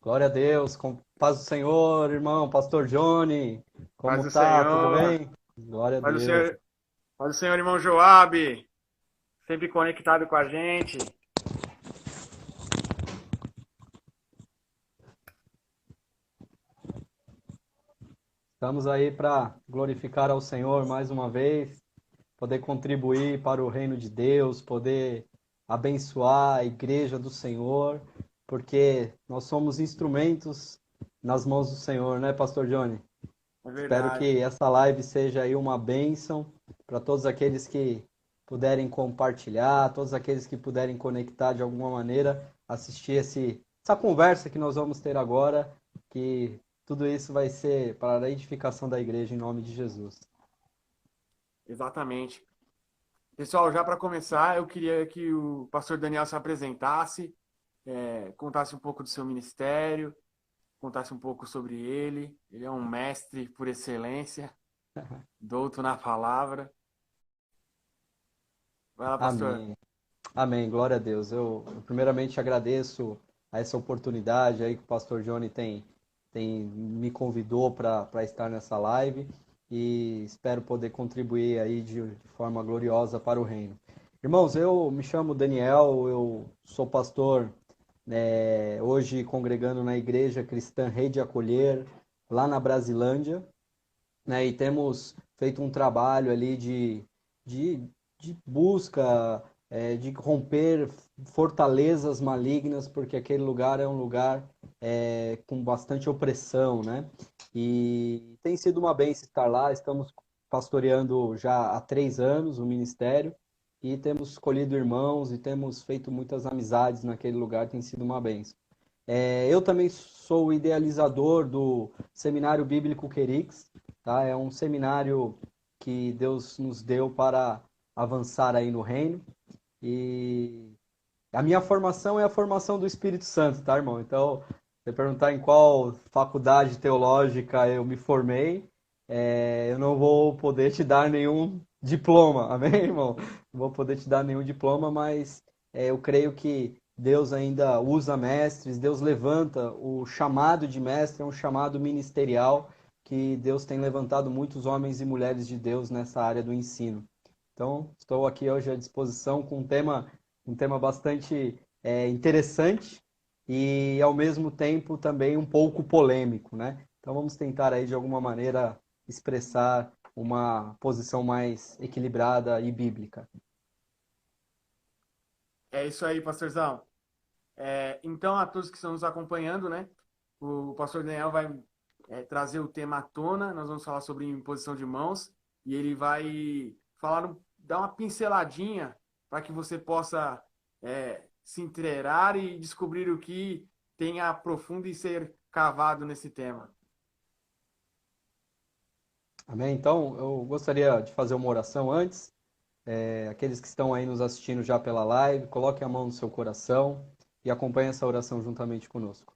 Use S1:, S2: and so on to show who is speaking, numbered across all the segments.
S1: Glória a Deus, com paz do Senhor, irmão, pastor Johnny,
S2: Paz
S1: como
S2: do
S1: tá? Tudo
S2: Senhor,
S1: bem? Glória a
S2: paz do
S1: Deus.
S2: Senhor, paz do Senhor, irmão Joabe, sempre conectado com a gente.
S1: Estamos aí para glorificar ao Senhor mais uma vez, poder contribuir para o reino de Deus, poder abençoar a igreja do Senhor, porque nós somos instrumentos nas mãos do Senhor, né, pastor Johnny?
S2: É
S1: Espero
S2: verdade,
S1: que essa live seja aí uma bênção para todos aqueles que puderem compartilhar, todos aqueles que puderem conectar de alguma maneira, assistir essa conversa que nós vamos ter agora, que tudo isso vai ser para a edificação da igreja em nome de Jesus.
S2: exatamente. Pessoal, já para começar, eu queria que o pastor Daniel se apresentasse, contasse um pouco do seu ministério, contasse um pouco sobre ele. Ele é um mestre por excelência, douto na palavra. Vai lá, pastor.
S1: Amém. Amém. Glória a Deus. Eu primeiramente agradeço a essa oportunidade aí que o pastor Johnny tem me convidou para estar nessa live e espero poder contribuir aí de forma gloriosa para o reino. Irmãos, eu me chamo Daniel, eu sou pastor, hoje congregando na Igreja Cristã Rede Acolher, lá na Brasilândia, né? E temos feito um trabalho ali de, de busca, de romper fortalezas malignas, porque aquele lugar é um lugar com bastante opressão, né? E tem sido uma bênção estar lá. Estamos pastoreando já há 3 anos o ministério e temos escolhido irmãos e temos feito muitas amizades naquele lugar. Tem sido uma bênção. Eu também sou o idealizador do Seminário Bíblico Querix, tá? É um seminário que Deus nos deu para avançar aí no reino. E a minha formação é a formação do Espírito Santo, tá, irmão? Então, se você perguntar em qual faculdade teológica eu me formei, eu não vou poder te dar nenhum diploma, amém, irmão? Não vou poder te dar nenhum diploma, mas eu creio que Deus ainda usa mestres, Deus levanta o chamado de mestre, é um chamado ministerial que Deus tem levantado muitos homens e mulheres de Deus nessa área do ensino. Então, estou aqui hoje à disposição com um tema bastante interessante e, ao mesmo tempo, também um pouco polêmico, né? Então, vamos tentar aí, de alguma maneira, expressar uma posição mais equilibrada e bíblica.
S2: É isso aí, pastorzão. Então, a todos que estão nos acompanhando, né? O pastor Daniel vai trazer o tema à tona. Nós vamos falar sobre imposição de mãos e ele vai dar uma pinceladinha para que você possa se inteirar e descobrir o que tem a profundo e ser cavado nesse tema.
S1: Amém? Então, eu gostaria de fazer uma oração antes. Aqueles que estão aí nos assistindo já pela live, coloquem a mão no seu coração e acompanhem essa oração juntamente conosco.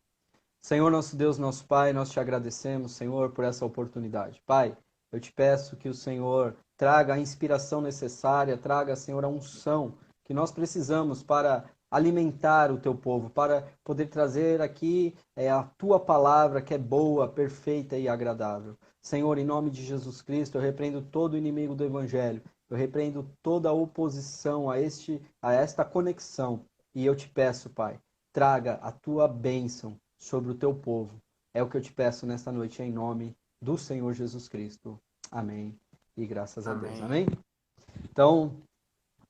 S1: Senhor nosso Deus, nosso Pai, nós te agradecemos, Senhor, por essa oportunidade. Pai, eu te peço que o Senhor traga a inspiração necessária, traga, Senhor, a unção que nós precisamos para alimentar o teu povo, para poder trazer aqui a tua palavra que é boa, perfeita e agradável. Senhor, em nome de Jesus Cristo, eu repreendo todo o inimigo do Evangelho, eu repreendo toda a oposição a esta conexão, e eu te peço, Pai, traga a tua bênção sobre o teu povo. É o que eu te peço nesta noite em nome do Senhor Jesus Cristo. Amém. E graças a Deus.
S2: Amém.
S1: Amém? Então,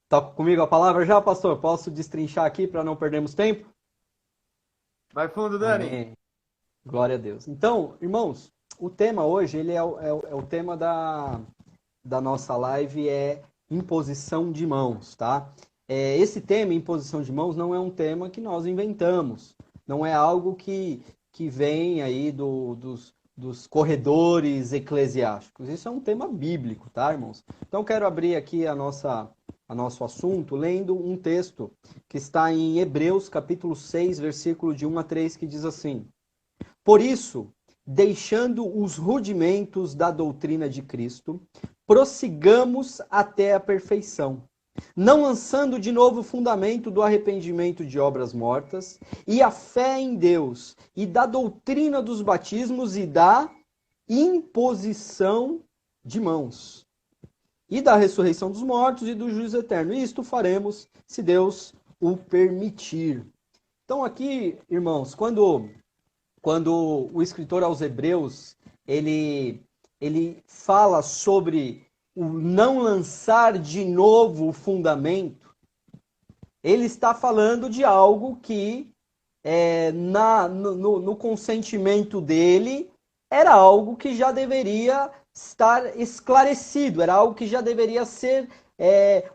S1: toca comigo a palavra já, pastor? Posso destrinchar aqui para não perdermos tempo?
S2: Vai fundo, Dani.
S1: Amém. Glória a Deus. Então, irmãos, o tema hoje, ele é o tema da nossa live, é imposição de mãos, tá? Esse tema, imposição de mãos, não é um tema que nós inventamos. Não é algo que vem aí dos corredores eclesiásticos. Isso é um tema bíblico, tá, irmãos? Então, quero abrir aqui a nosso assunto lendo um texto que está em Hebreus, capítulo 6, versículo de 1 a 3, que diz assim: Por isso, deixando os rudimentos da doutrina de Cristo, prossigamos até a perfeição, não lançando de novo o fundamento do arrependimento de obras mortas, e a fé em Deus, e da doutrina dos batismos e da imposição de mãos, e da ressurreição dos mortos e do juízo eterno. E isto faremos, se Deus o permitir. Então aqui, irmãos, quando o escritor aos Hebreus, ele fala sobre o não lançar de novo o fundamento, ele está falando de algo que no consentimento dele era algo que já deveria estar esclarecido, era algo que já deveria ser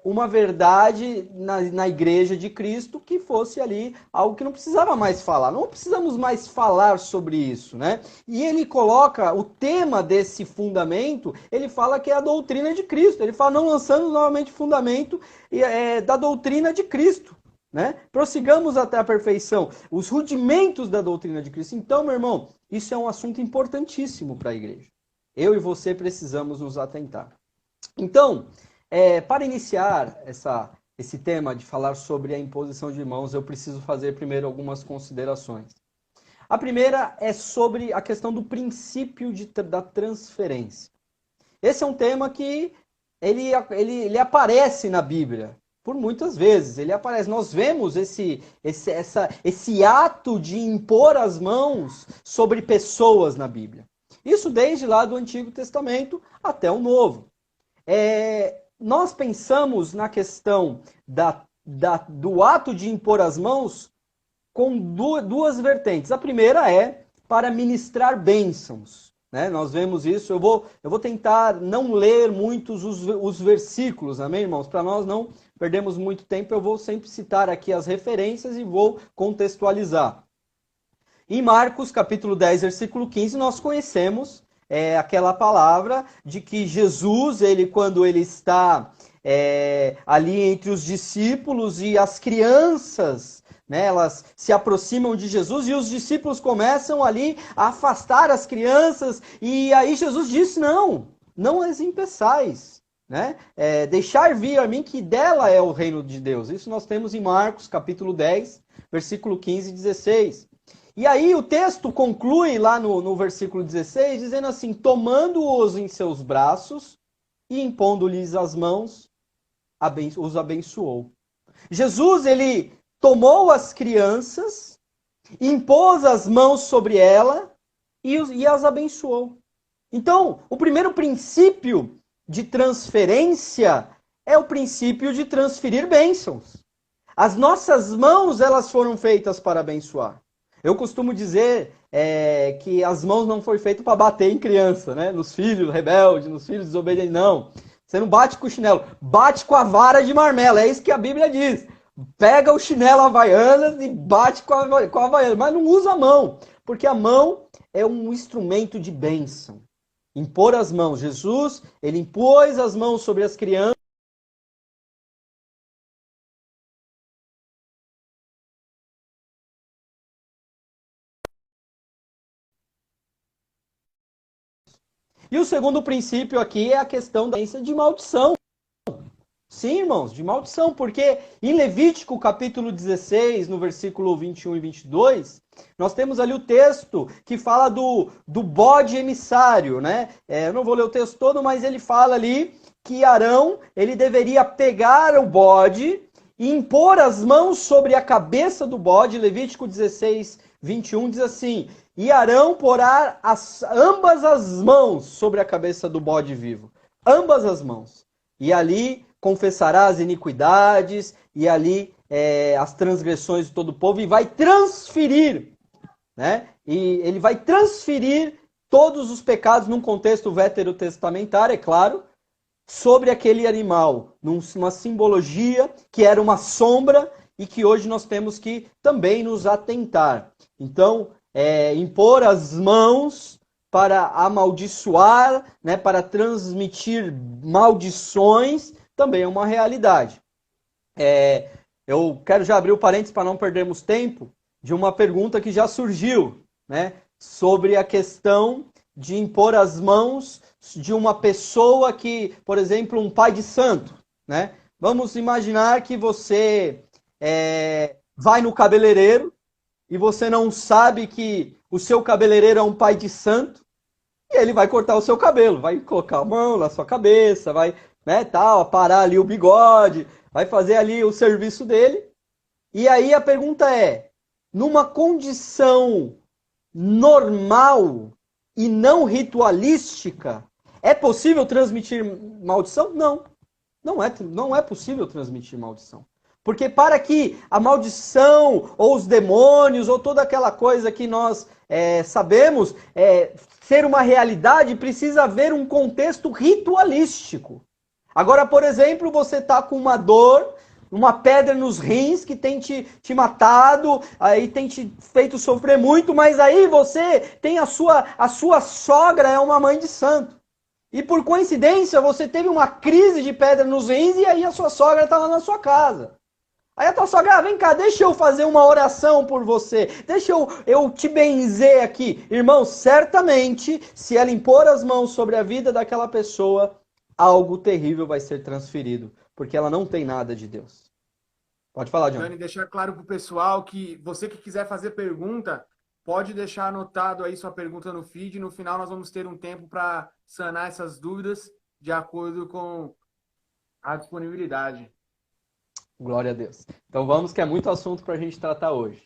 S1: uma verdade na igreja de Cristo, que fosse ali algo que não precisava mais falar. Não precisamos mais falar sobre isso, né? E ele coloca o tema desse fundamento, ele fala que é a doutrina de Cristo. Ele fala, não lançando novamente o fundamento da doutrina de Cristo, né? Prossigamos até a perfeição, os rudimentos da doutrina de Cristo. Então, meu irmão, isso é um assunto importantíssimo para a igreja. Eu e você precisamos nos atentar. Então, para iniciar esse tema de falar sobre a imposição de mãos, eu preciso fazer primeiro algumas considerações. A primeira é sobre a questão do princípio da transferência. Esse é um tema que ele aparece na Bíblia por muitas vezes. Ele aparece. Nós vemos esse ato de impor as mãos sobre pessoas na Bíblia. Isso desde lá do Antigo Testamento até o Novo. Nós pensamos na questão do ato de impor as mãos com duas vertentes. A primeira é para ministrar bênçãos, né? Nós vemos isso. Eu vou tentar não ler muitos os versículos, amém, irmãos? Para nós não perdermos muito tempo, eu vou sempre citar aqui as referências e vou contextualizar. Em Marcos, capítulo 10, versículo 15, nós conhecemos aquela palavra de que Jesus, quando ele está ali entre os discípulos e as crianças, né, elas se aproximam de Jesus e os discípulos começam ali a afastar as crianças, e aí Jesus disse, não as impeçais, né? Deixar vir a mim que dela é o reino de Deus. Isso nós temos em Marcos, capítulo 10, versículo 15 e 16. E aí o texto conclui lá no versículo 16, dizendo assim, tomando-os em seus braços e impondo-lhes as mãos, os abençoou. Jesus, ele tomou as crianças, impôs as mãos sobre ela e as abençoou. Então, o primeiro princípio de transferência é o princípio de transferir bênçãos. As nossas mãos, elas foram feitas para abençoar. Eu costumo dizer que as mãos não foram feitas para bater em criança, né? Nos filhos rebeldes, nos filhos desobedientes, não. Você não bate com o chinelo, bate com a vara de marmelo, é isso que a Bíblia diz. Pega o chinelo Havaianas e bate com a Havaianas, mas não usa a mão, porque a mão é um instrumento de bênção. Impor as mãos. Jesus, ele impôs as mãos sobre as crianças. E o segundo princípio aqui é a questão de maldição. Sim, irmãos, de maldição, porque em Levítico, capítulo 16, no versículo 21 e 22, nós temos ali o texto que fala do bode emissário, né? Eu não vou ler o texto todo, mas ele fala ali que Arão, ele deveria pegar o bode e impor as mãos sobre a cabeça do bode. Levítico 16, 21 diz assim, e Arão porá ambas as mãos sobre a cabeça do bode vivo. Ambas as mãos. E ali confessará as iniquidades, e ali as transgressões de todo o povo, e vai transferir, né? E ele vai transferir todos os pecados num contexto veterotestamentário, é claro, sobre aquele animal, numa simbologia que era uma sombra e que hoje nós temos que também nos atentar. Então, impor as mãos para amaldiçoar, né, para transmitir maldições, também é uma realidade. Eu quero já abrir o parênteses para não perdermos tempo, de uma pergunta que já surgiu, né, sobre a questão de impor as mãos de uma pessoa que, por exemplo, um pai de santo, né? Vamos imaginar que você vai no cabeleireiro e você não sabe que o seu cabeleireiro é um pai de santo e ele vai cortar o seu cabelo, vai colocar a mão na sua cabeça, vai, né, tal, aparar ali o bigode, vai fazer ali o serviço dele. E aí a pergunta é, numa condição normal e não ritualística, é possível transmitir maldição? Não. Não é possível transmitir maldição. Porque para que a maldição, ou os demônios, ou toda aquela coisa que nós sabemos ser uma realidade, precisa haver um contexto ritualístico. Agora, por exemplo, você está com uma dor, uma pedra nos rins que tem te matado, aí tem te feito sofrer muito, mas aí você tem a sua sogra é uma mãe de santo. E por coincidência, você teve uma crise de pedra nos rins e aí a sua sogra está lá na sua casa. Aí a tua sogra, vem cá, deixa eu fazer uma oração por você. Deixa eu te benzer aqui. Irmão, certamente, se ela impor as mãos sobre a vida daquela pessoa, algo terrível vai ser transferido. Porque ela não tem nada de Deus. Pode falar, John.
S2: Dani, deixar claro para o pessoal que você que quiser fazer pergunta, pode deixar anotado aí sua pergunta no feed. No final nós vamos ter um tempo para sanar essas dúvidas de acordo com a disponibilidade.
S1: Glória a Deus. Então vamos, que é muito assunto para a gente tratar hoje.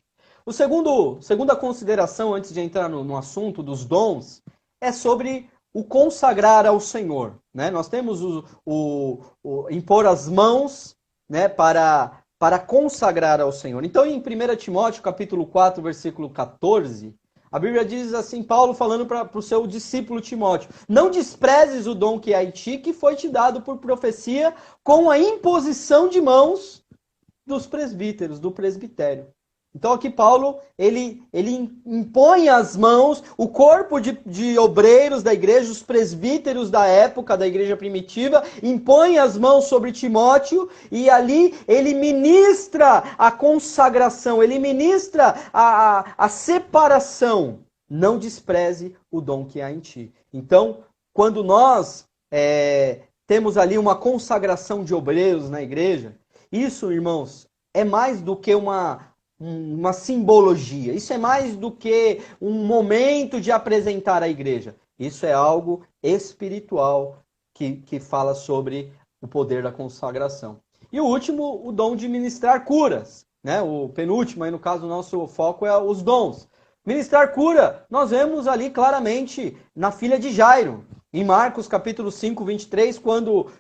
S1: Segunda consideração, antes de entrar no assunto dos dons, é sobre o consagrar ao Senhor. Né? Nós temos o impor as mãos, né, para consagrar ao Senhor. Então, em 1 Timóteo, capítulo 4, versículo 14, a Bíblia diz assim, Paulo falando para o seu discípulo Timóteo, não desprezes o dom que há em ti, que foi te dado por profecia, com a imposição de mãos dos presbíteros, do presbitério. Então aqui Paulo, ele impõe as mãos, o corpo de obreiros da igreja, os presbíteros da época da igreja primitiva, impõe as mãos sobre Timóteo e ali ele ministra a consagração, ele ministra a separação. Não despreze o dom que há em ti. Então, quando nós temos ali uma consagração de obreiros na igreja, isso, irmãos, é mais do que uma simbologia. Isso é mais do que um momento de apresentar a igreja. Isso é algo espiritual que fala sobre o poder da consagração. E o último, o dom de ministrar curas. Né? O penúltimo, aí no caso, o nosso foco é os dons. Ministrar cura, nós vemos ali claramente na filha de Jairo. Em Marcos capítulo 5, 23, quando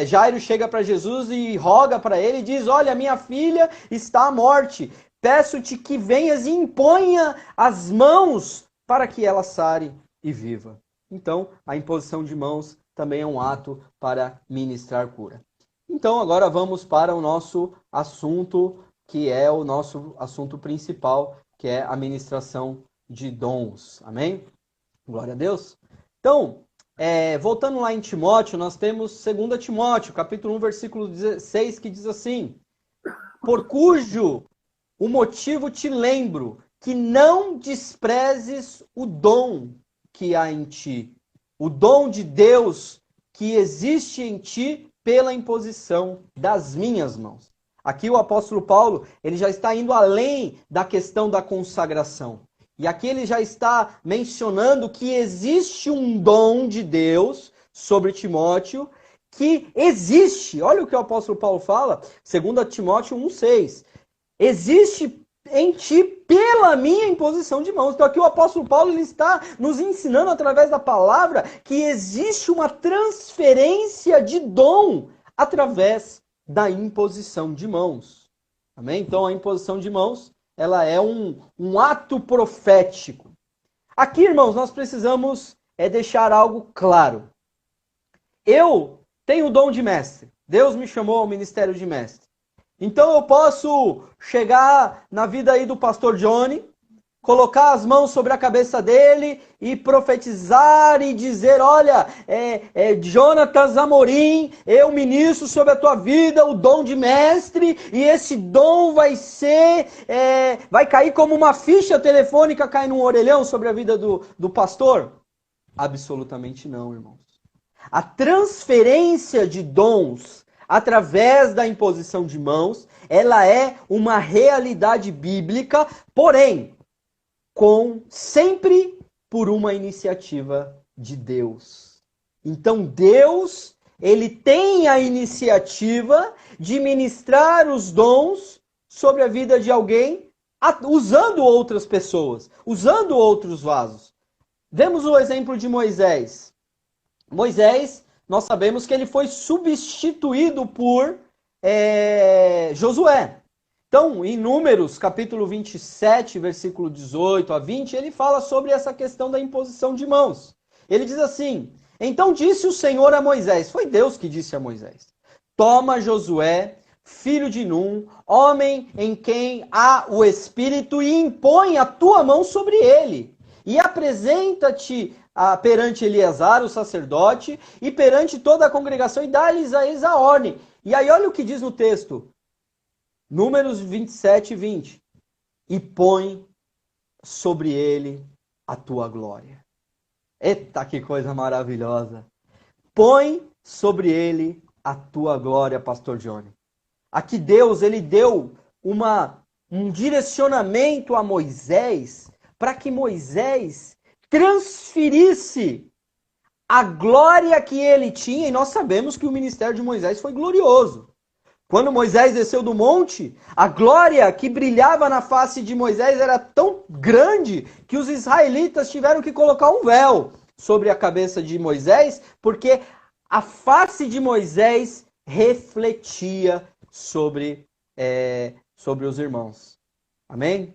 S1: Jairo chega para Jesus e roga para ele e diz, olha, minha filha está à morte, peço-te que venhas e imponha as mãos para que ela sare e viva. Então, a imposição de mãos também é um ato para ministrar cura. Então, agora vamos para o nosso assunto, que é o nosso assunto principal, que é a ministração de dons. Amém? Glória a Deus. Então, voltando lá em Timóteo, nós temos 2 Timóteo, capítulo 1, versículo 16, que diz assim, por cujo o motivo te lembro, que não desprezes o dom que há em ti, o dom de Deus que existe em ti pela imposição das minhas mãos. Aqui o apóstolo Paulo, ele já está indo além da questão da consagração. E aqui ele já está mencionando que existe um dom de Deus sobre Timóteo, que existe. Olha o que o apóstolo Paulo fala, 2 Timóteo 1,6. Existe em ti pela minha imposição de mãos. Então aqui o apóstolo Paulo ele está nos ensinando através da palavra que existe uma transferência de dom através da imposição de mãos. Amém? Então a imposição de mãos ela é um ato profético. Aqui, irmãos, nós precisamos deixar algo claro. Eu tenho o dom de mestre. Deus me chamou ao ministério de mestre. Então eu posso chegar na vida aí do pastor Johnny, colocar as mãos sobre a cabeça dele e profetizar e dizer, olha, Jonatas Amorim, eu ministro sobre a tua vida o dom de mestre e esse dom vai cair como uma ficha telefônica cai num orelhão sobre a vida do pastor? Absolutamente não, irmãos. A transferência de dons, através da imposição de mãos, ela é uma realidade bíblica, porém, sempre por uma iniciativa de Deus. Então Deus, ele tem a iniciativa de ministrar os dons sobre a vida de alguém, usando outras pessoas, usando outros vasos. Vemos o exemplo de Moisés. Moisés, nós sabemos que ele foi substituído por Josué. Então, em Números, capítulo 27, versículo 18 a 20, ele fala sobre essa questão da imposição de mãos. Ele diz assim: então disse o Senhor a Moisés, foi Deus que disse a Moisés, toma Josué, filho de Num, homem em quem há o Espírito, e impõe a tua mão sobre ele, e apresenta-te perante Eleazar, o sacerdote, e perante toda a congregação, e dá-lhes a eles a ordem. E aí olha o que diz no texto, Números 27 e 20. E põe sobre ele a tua glória. Eita, que coisa maravilhosa. Põe sobre ele a tua glória, pastor Johnny. Aqui Deus, ele deu um direcionamento a Moisés para que Moisés transferisse a glória que ele tinha, e nós sabemos que o ministério de Moisés foi glorioso. Quando Moisés desceu do monte, a glória que brilhava na face de Moisés era tão grande que os israelitas tiveram que colocar um véu sobre a cabeça de Moisés, porque a face de Moisés refletia sobre os irmãos. Amém?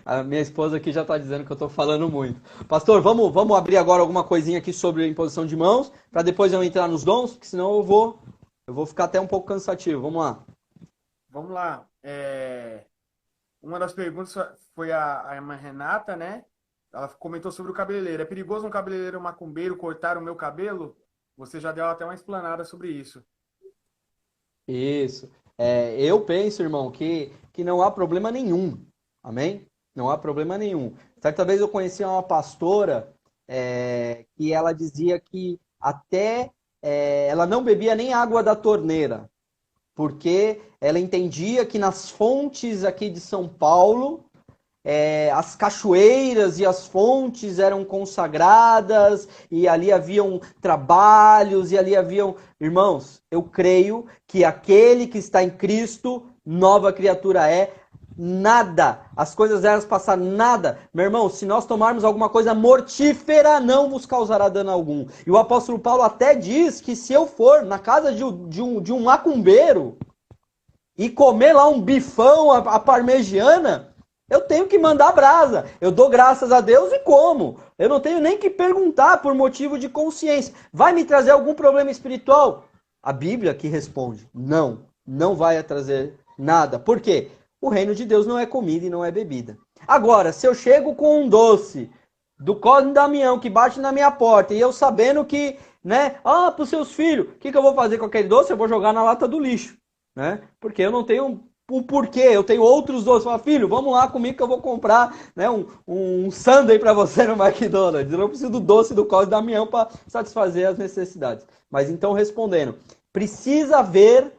S1: A minha esposa aqui já está dizendo que eu estou falando muito. Pastor, vamos abrir agora alguma coisinha aqui sobre a imposição de mãos, para depois eu entrar nos dons, porque senão eu vou ficar até um pouco cansativo. Vamos lá.
S2: Vamos lá. Uma das perguntas foi a irmã Renata, né? Ela comentou sobre o cabeleireiro. É perigoso um cabeleireiro macumbeiro cortar o meu cabelo? Você já deu até uma explanada sobre isso.
S1: Isso. Eu penso, irmão, que não há problema nenhum. Amém? Não há problema nenhum. Certa vez eu conheci uma pastora que ela dizia que até ela não bebia nem água da torneira, porque ela entendia que nas fontes aqui de São Paulo, as cachoeiras e as fontes eram consagradas, e ali haviam trabalhos, e ali haviam... Irmãos, eu creio que aquele que está em Cristo, nova criatura nada, as coisas elas passaram, nada. Meu irmão, se nós tomarmos alguma coisa mortífera, não vos causará dano algum. E o apóstolo Paulo até diz que se eu for na casa de um macumbeiro e comer lá um bifão à parmegiana, eu tenho que mandar brasa. Eu dou graças a Deus e como. Eu não tenho nem que perguntar por motivo de consciência. Vai me trazer algum problema espiritual? A Bíblia que responde. Não vai trazer nada. Por quê? O reino de Deus não é comida e não é bebida. Agora, se eu chego com um doce do Cosme e Damião que bate na minha porta e eu sabendo que, para os seus filhos, o que eu vou fazer com aquele doce? Eu vou jogar na lata do lixo. Porque eu não tenho... O porquê? Eu tenho outros doces. Fala, filho, vamos lá comigo que eu vou comprar um sundae para você no McDonald's. Eu não preciso do doce do Cosme e Damião para satisfazer as necessidades. Mas então, respondendo, precisa haver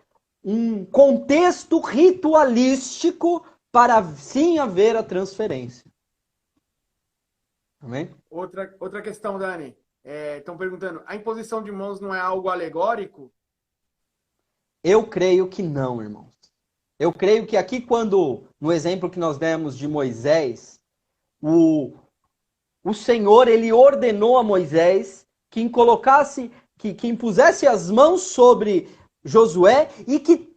S1: um contexto ritualístico para sim haver a transferência. Amém?
S2: Outra questão, Dani. Estão perguntando, a imposição de mãos não é algo alegórico?
S1: Eu creio que não, irmãos. Eu creio que aqui no exemplo que nós demos de Moisés, o Senhor, ele ordenou a Moisés que impusesse as mãos sobre Josué e que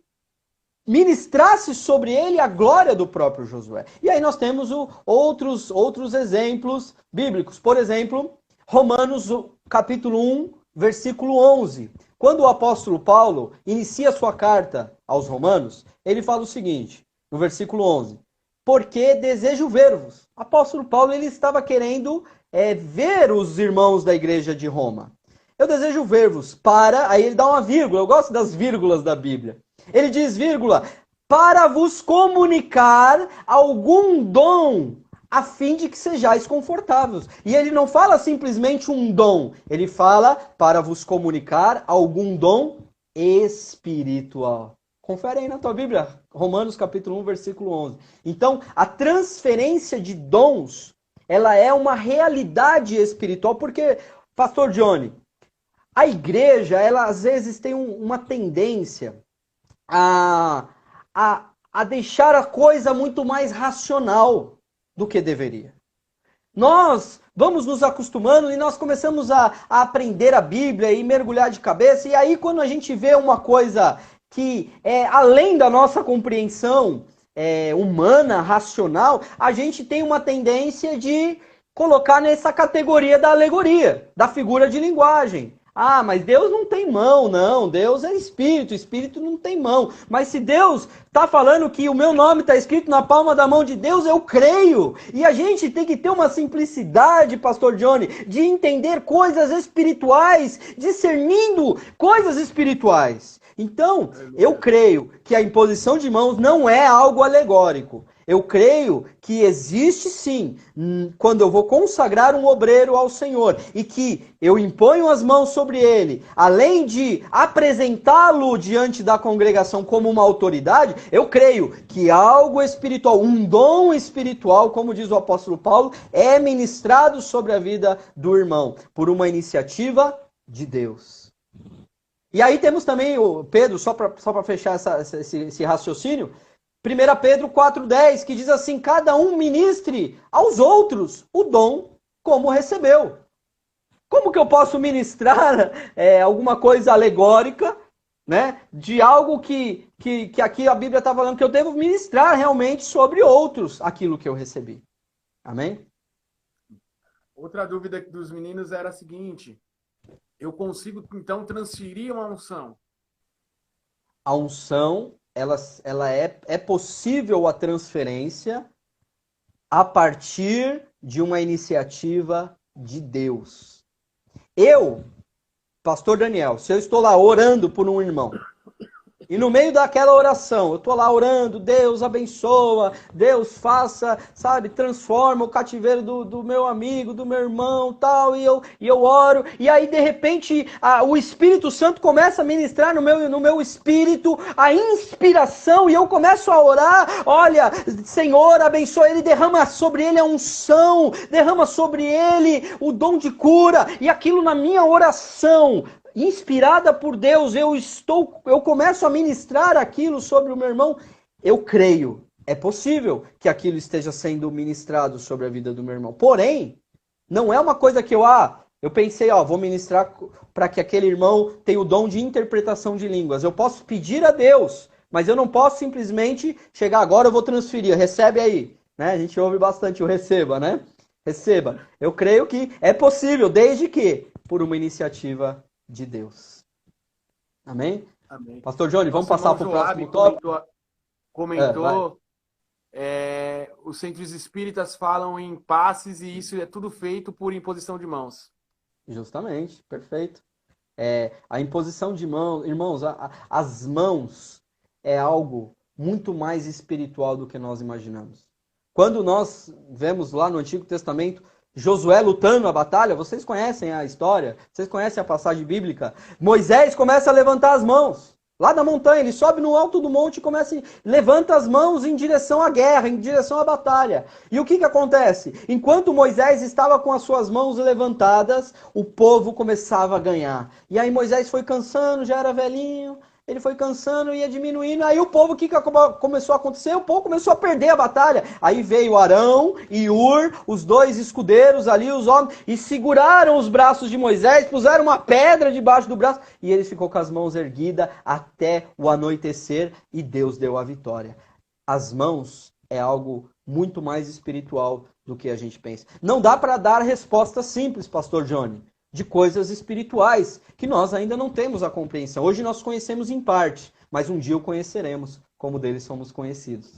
S1: ministrasse sobre ele a glória do próprio Josué. E aí nós temos outros exemplos bíblicos. Por exemplo, Romanos capítulo 1, versículo 11. Quando o apóstolo Paulo inicia sua carta aos Romanos, ele fala o seguinte, no versículo 11. Porque desejo ver-vos. O apóstolo Paulo ele estava querendo ver os irmãos da igreja de Roma. Eu desejo ver-vos aí ele dá uma vírgula, eu gosto das vírgulas da Bíblia. Ele diz, vírgula, para vos comunicar algum dom a fim de que sejais confortáveis. E ele não fala simplesmente um dom, ele fala para vos comunicar algum dom espiritual. Confere aí na tua Bíblia, Romanos capítulo 1, versículo 11. Então, a transferência de dons, ela é uma realidade espiritual, porque, Pastor Johnny, a igreja, ela às vezes tem uma tendência a deixar a coisa muito mais racional do que deveria. Nós vamos nos acostumando e nós começamos a aprender a Bíblia e mergulhar de cabeça, e aí quando a gente vê uma coisa que é além da nossa compreensão humana, racional, a gente tem uma tendência de colocar nessa categoria da alegoria, da figura de linguagem. Ah, mas Deus não tem mão, não. Deus é espírito, espírito não tem mão. Mas se Deus está falando que o meu nome está escrito na palma da mão de Deus, eu creio. E a gente tem que ter uma simplicidade, Pastor Johnny, de entender coisas espirituais, discernindo coisas espirituais. Então, eu creio que a imposição de mãos não é algo alegórico. Eu creio que existe sim, quando eu vou consagrar um obreiro ao Senhor e que eu imponho as mãos sobre ele, além de apresentá-lo diante da congregação como uma autoridade, eu creio que algo espiritual, um dom espiritual, como diz o apóstolo Paulo, é ministrado sobre a vida do irmão, por uma iniciativa de Deus. E aí temos também o Pedro, só para fechar esse raciocínio, 1 Pedro 4,10, que diz assim, cada um ministre aos outros o dom como recebeu. Como que eu posso ministrar alguma coisa alegórica, né, de algo que aqui a Bíblia está falando que eu devo ministrar realmente sobre outros aquilo que eu recebi? Amém?
S2: Outra dúvida dos meninos era a seguinte, eu consigo então transferir uma unção?
S1: A unção, ela é possível a transferência a partir de uma iniciativa de Deus. Eu, Pastor Daniel, se eu estou lá orando por um irmão, e no meio daquela oração, eu estou lá orando, Deus abençoa, Deus faça, sabe, transforma o cativeiro do meu amigo, do meu irmão, tal, e eu oro, e aí de repente o Espírito Santo começa a ministrar no meu espírito a inspiração, e eu começo a orar, olha, Senhor, abençoa ele, derrama sobre ele a unção, derrama sobre ele o dom de cura, e aquilo na minha oração, inspirada por Deus, eu começo a ministrar aquilo sobre o meu irmão, eu creio. É possível que aquilo esteja sendo ministrado sobre a vida do meu irmão. Porém, não é uma coisa que eu pensei, vou ministrar para que aquele irmão tenha o dom de interpretação de línguas. Eu posso pedir a Deus, mas eu não posso simplesmente chegar agora, eu vou transferir, recebe aí. Né? A gente ouve bastante o receba, né? Receba. Eu creio que é possível, desde que por uma iniciativa de Deus. Amém?
S2: Amém.
S1: Pastor Johnny, vamos passar para o próximo tópico?
S2: Comentou, os centros espíritas falam em passes e isso é tudo feito por imposição de mãos.
S1: Justamente, perfeito. A imposição de mãos, irmãos, as mãos é algo muito mais espiritual do que nós imaginamos. Quando nós vemos lá no Antigo Testamento Josué lutando a batalha, vocês conhecem a história, vocês conhecem a passagem bíblica. Moisés começa a levantar as mãos, lá da montanha, ele sobe no alto do monte e levanta as mãos em direção à guerra, em direção à batalha. E o que acontece? Enquanto Moisés estava com as suas mãos levantadas, o povo começava a ganhar. E aí Moisés foi cansando, já era velhinho, ele foi cansando, ia diminuindo. Aí o povo, o que começou a acontecer? O povo começou a perder a batalha. Aí veio Arão e Ur, os dois escudeiros ali, os homens, e seguraram os braços de Moisés, puseram uma pedra debaixo do braço, e ele ficou com as mãos erguidas até o anoitecer, e Deus deu a vitória. As mãos é algo muito mais espiritual do que a gente pensa. Não dá para dar resposta simples, Pastor Johnny, de coisas espirituais, que nós ainda não temos a compreensão. Hoje nós conhecemos em parte, mas um dia o conheceremos, como deles somos conhecidos.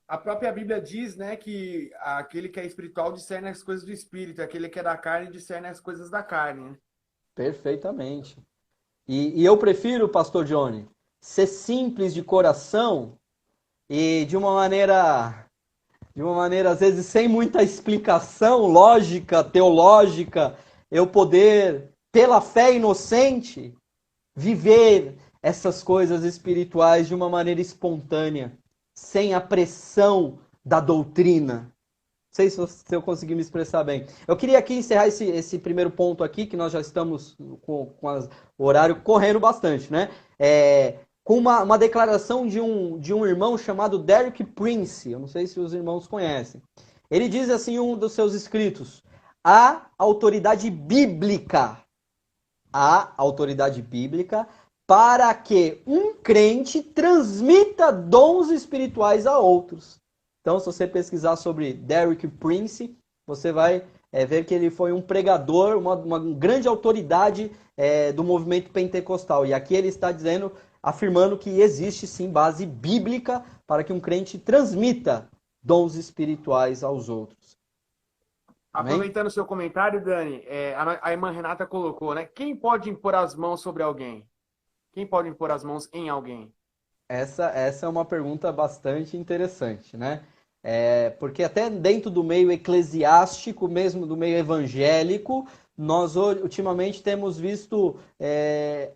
S2: A própria Bíblia diz, né, que aquele que é espiritual discerne as coisas do espírito, aquele que é da carne discerne as coisas da carne. Né?
S1: Perfeitamente. E eu prefiro, Pastor Johnny, ser simples de coração e de uma maneira de uma maneira, às vezes, sem muita explicação lógica, teológica, eu poder, pela fé inocente, viver essas coisas espirituais de uma maneira espontânea, sem a pressão da doutrina. Não sei se eu consegui me expressar bem. Eu queria aqui encerrar esse primeiro ponto aqui, que nós já estamos com o horário correndo bastante, né? Com uma declaração de um irmão chamado Derek Prince. Eu não sei se os irmãos conhecem. Ele diz assim em um dos seus escritos: a autoridade bíblica para que um crente transmita dons espirituais a outros. Então, se você pesquisar sobre Derek Prince, você vai ver que ele foi um pregador, uma grande autoridade do movimento pentecostal. E aqui ele está afirmando que existe sim base bíblica para que um crente transmita dons espirituais aos outros.
S2: Amém? Aproveitando o seu comentário, Dani, a irmã Renata colocou, né? Quem pode impor as mãos sobre alguém? Quem pode impor as mãos em alguém?
S1: Essa é uma pergunta bastante interessante, né? Porque até dentro do meio eclesiástico, mesmo do meio evangélico, nós ultimamente temos visto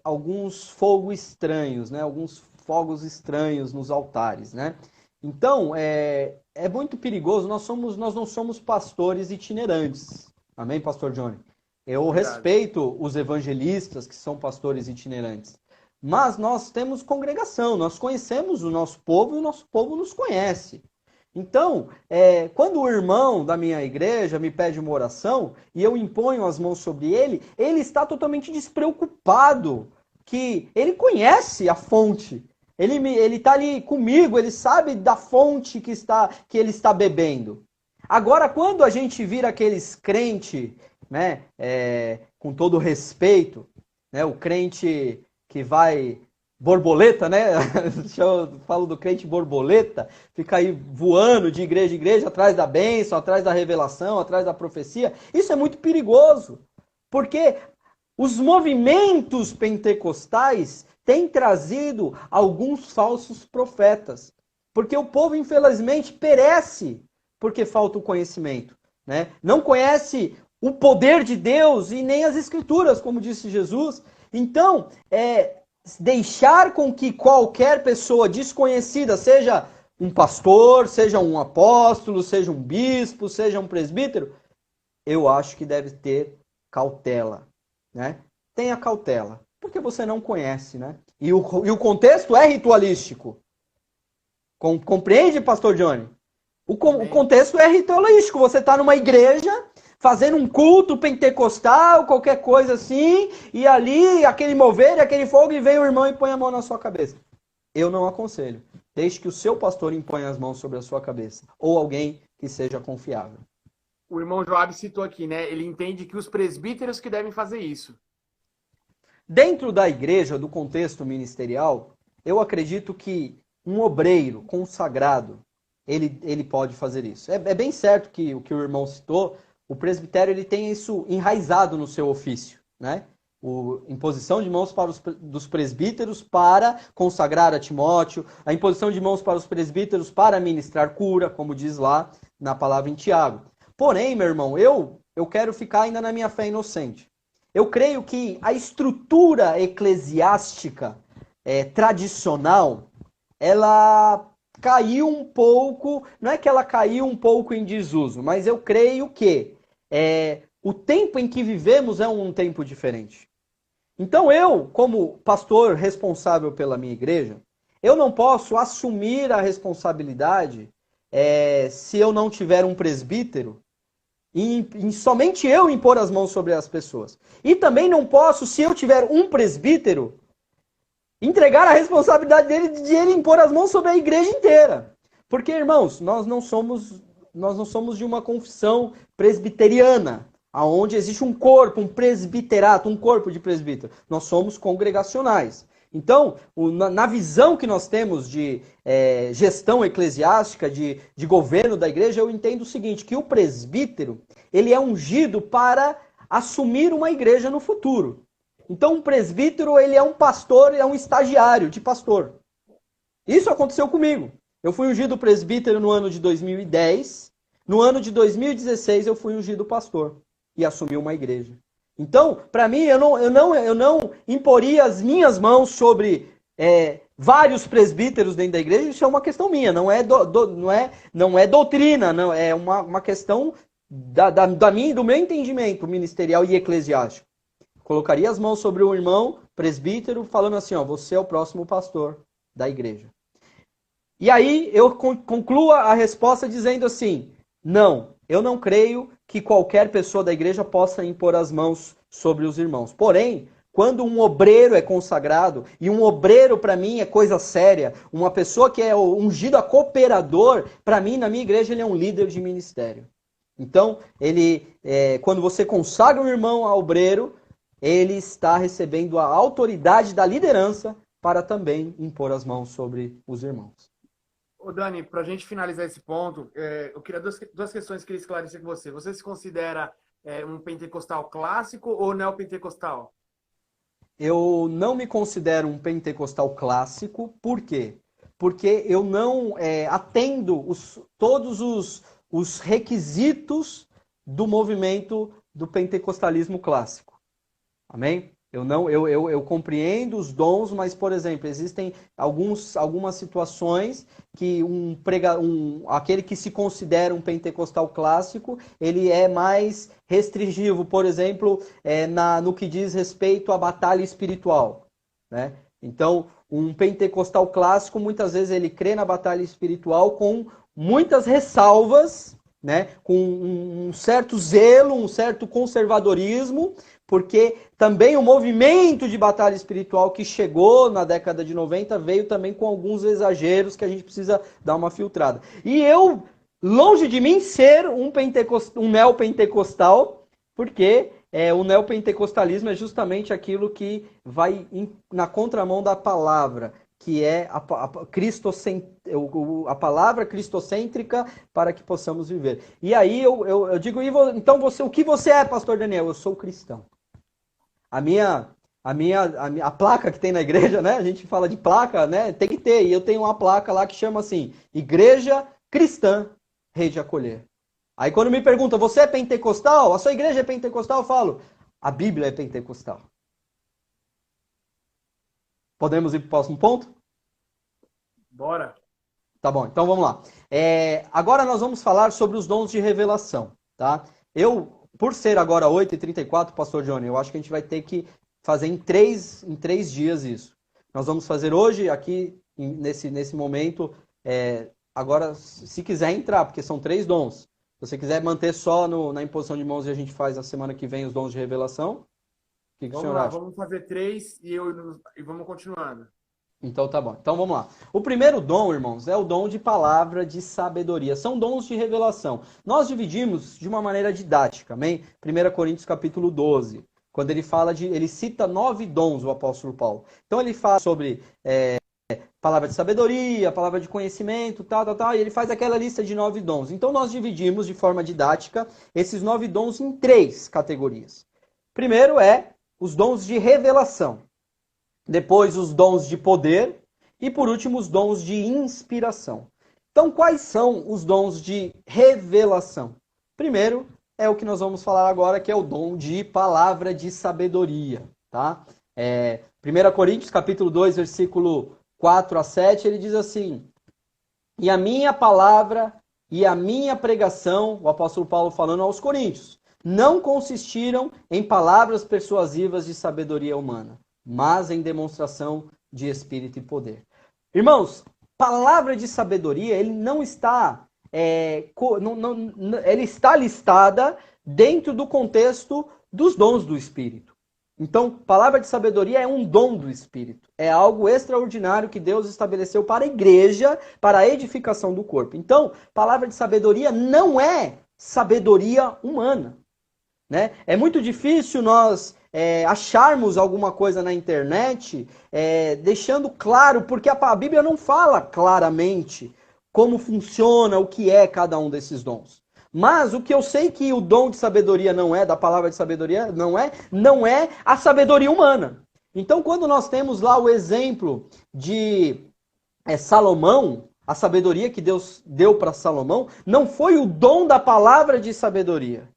S1: alguns fogos estranhos, né? Alguns fogos estranhos nos altares, né? Então, é muito perigoso. Nós não somos pastores itinerantes. Amém, pastor Johnny? Eu respeito os evangelistas que são pastores itinerantes. Mas nós temos congregação, nós conhecemos o nosso povo e o nosso povo nos conhece. Então, quando o irmão da minha igreja me pede uma oração e eu imponho as mãos sobre ele, ele está totalmente despreocupado, que ele conhece a fonte. Ele está ali comigo, ele sabe da fonte que ele está bebendo. Agora, quando a gente vira aqueles crentes, né, com todo respeito, né, o crente que vai borboleta, né? Eu falo do crente borboleta, fica aí voando de igreja em igreja, atrás da bênção, atrás da revelação, atrás da profecia. Isso é muito perigoso, porque os movimentos pentecostais têm trazido alguns falsos profetas, porque o povo, infelizmente, perece porque falta o conhecimento, né? Não conhece o poder de Deus e nem as escrituras, como disse Jesus. Então, deixar com que qualquer pessoa desconhecida, seja um pastor, seja um apóstolo, seja um bispo, seja um presbítero, eu acho que deve ter cautela, né? Tenha cautela, porque você não conhece, né? E o contexto é ritualístico. Compreende, pastor Johnny? O contexto é ritualístico. Você está numa igreja fazendo um culto pentecostal, qualquer coisa assim, e ali, aquele mover, aquele fogo, e vem o irmão e põe a mão na sua cabeça. Eu não aconselho. Deixe que o seu pastor imponha as mãos sobre a sua cabeça, ou alguém que seja confiável.
S2: O irmão Joab citou aqui, né? Ele entende que os presbíteros que devem fazer isso.
S1: Dentro da igreja, do contexto ministerial, eu acredito que um obreiro consagrado, ele pode fazer isso. É bem certo que o que o irmão citou, o presbitério ele tem isso enraizado no seu ofício, né? Imposição de mãos dos presbíteros para consagrar a Timóteo, a imposição de mãos para os presbíteros para ministrar cura, como diz lá na palavra em Tiago. Porém, meu irmão, eu quero ficar ainda na minha fé inocente. Eu creio que a estrutura eclesiástica tradicional, ela caiu um pouco, não é que ela caiu um pouco em desuso, mas eu creio que o tempo em que vivemos é um tempo diferente. Então eu, como pastor responsável pela minha igreja, eu não posso assumir a responsabilidade se eu não tiver um presbítero, em somente eu impor as mãos sobre as pessoas. E também não posso, se eu tiver um presbítero, entregar a responsabilidade dele de ele impor as mãos sobre a igreja inteira. Porque, irmãos, nós não somos de uma confissão presbiteriana, onde existe um corpo, um presbiterato, um corpo de presbítero. Nós somos congregacionais. Então, na visão que nós temos de gestão eclesiástica, de governo da igreja, eu entendo o seguinte, que o presbítero, ele é ungido para assumir uma igreja no futuro. Então, um presbítero, ele é um pastor, é um estagiário de pastor. Isso aconteceu comigo. Eu fui ungido presbítero no ano de 2010. No ano de 2016 eu fui ungido pastor e assumi uma igreja. Então, para mim, eu não imporia as minhas mãos sobre vários presbíteros dentro da igreja. Isso é uma questão minha, não é doutrina, não é uma questão do meu entendimento ministerial e eclesiástico. Colocaria as mãos sobre o irmão presbítero, falando assim, ó, você é o próximo pastor da igreja. E aí eu concluo a resposta dizendo assim, não, eu não creio que qualquer pessoa da igreja possa impor as mãos sobre os irmãos. Porém, quando um obreiro é consagrado, e um obreiro para mim é coisa séria, uma pessoa que é ungido a cooperador, para mim, na minha igreja, ele é um líder de ministério. Então, quando você consagra um irmão a obreiro, ele está recebendo a autoridade da liderança para também impor as mãos sobre os irmãos.
S2: Ô Dani, para a gente finalizar esse ponto, eu queria duas questões que eu queria esclarecer com você. Você se considera um pentecostal clássico ou neopentecostal?
S1: Eu não me considero um pentecostal clássico. Por quê? Porque eu não atendo todos os requisitos do movimento do pentecostalismo clássico. Amém? Eu compreendo os dons, mas, por exemplo, existem algumas situações que aquele que se considera um pentecostal clássico, ele é mais restritivo, por exemplo, no que diz respeito à batalha espiritual, né? Então, um pentecostal clássico, muitas vezes ele crê na batalha espiritual com muitas ressalvas, né? Com um certo zelo, um certo conservadorismo, porque também o movimento de batalha espiritual que chegou na década de 90 veio também com alguns exageros que a gente precisa dar uma filtrada. E eu, longe de mim ser um neopentecostal, porque o neopentecostalismo é justamente aquilo que vai na contramão da palavra, que é a palavra cristocêntrica para que possamos viver. E aí eu digo, então o que você é, pastor Daniel? Eu sou cristão. A placa que tem na igreja, né? A gente fala de placa, né? Tem que ter. E eu tenho uma placa lá que chama assim, Igreja Cristã Rede de Acolher. Aí quando me perguntam, você é pentecostal? A sua igreja é pentecostal? Eu falo, a Bíblia é pentecostal. Podemos ir para o próximo ponto?
S2: Bora.
S1: Tá bom, então vamos lá. Agora nós vamos falar sobre os dons de revelação, tá? Por ser agora 8h34, pastor Johnny, eu acho que a gente vai ter que fazer em três dias isso. Nós vamos fazer hoje, aqui, nesse momento, agora, se quiser entrar, porque são 3 dons. Se você quiser manter só na imposição de mãos e a gente faz na semana que vem os dons de revelação, o que o senhor acha?
S2: Vamos fazer 3 e vamos continuando.
S1: Então tá bom. Então vamos lá. O primeiro dom, irmãos, é o dom de palavra de sabedoria. São dons de revelação. Nós dividimos de uma maneira didática, amém? 1 Coríntios capítulo 12. Quando ele cita 9 dons, o apóstolo Paulo. Então ele fala sobre palavra de sabedoria, palavra de conhecimento, tal, e ele faz aquela lista de 9 dons. Então nós dividimos de forma didática esses 9 dons em 3 categorias. Primeiro os dons de revelação. Depois os dons de poder e por último os dons de inspiração. Então quais são os dons de revelação? Primeiro é o que nós vamos falar agora, que é o dom de palavra de sabedoria, tá? 1 Coríntios capítulo 2, versículo 4 a 7, ele diz assim: e a minha palavra e a minha pregação, o apóstolo Paulo falando aos coríntios, não consistiram em palavras persuasivas de sabedoria humana, mas em demonstração de espírito e poder. Irmãos, palavra de sabedoria, ele não está, ele está listada dentro do contexto dos dons do Espírito. Então, palavra de sabedoria é um dom do Espírito. É algo extraordinário que Deus estabeleceu para a igreja, para a edificação do corpo. Então, palavra de sabedoria não é sabedoria humana, né? É muito difícil nós acharmos alguma coisa na internet deixando claro, porque a Bíblia não fala claramente como funciona, o que é cada um desses dons. Mas o que eu sei que o dom de sabedoria não é, da palavra de sabedoria não é a sabedoria humana. Então quando nós temos lá o exemplo de Salomão, a sabedoria que Deus deu para Salomão não foi o dom da palavra de sabedoria.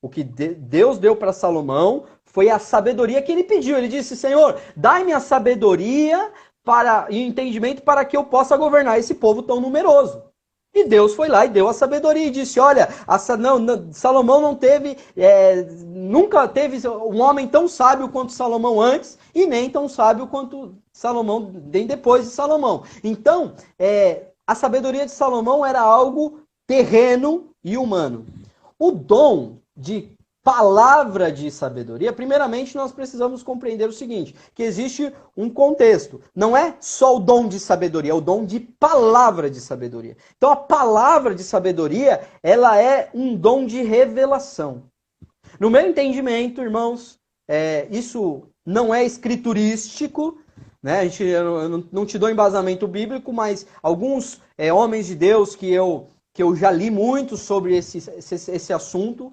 S1: O que Deus deu para Salomão foi a sabedoria que ele pediu. Ele disse, Senhor, dai-me a sabedoria e entendimento para que eu possa governar esse povo tão numeroso. E Deus foi lá e deu a sabedoria e disse, olha, Salomão não teve, nunca teve um homem tão sábio quanto Salomão antes e nem tão sábio quanto Salomão nem depois de Salomão. Então, a sabedoria de Salomão era algo terreno e humano. O dom de palavra de sabedoria, primeiramente nós precisamos compreender o seguinte, que existe um contexto. Não é só o dom de sabedoria, é o dom de palavra de sabedoria. Então a palavra de sabedoria, ela é um dom de revelação. No meu entendimento, irmãos, isso não é escriturístico, né? Eu não te dou embasamento bíblico, mas alguns homens de Deus que eu já li muito sobre esse assunto,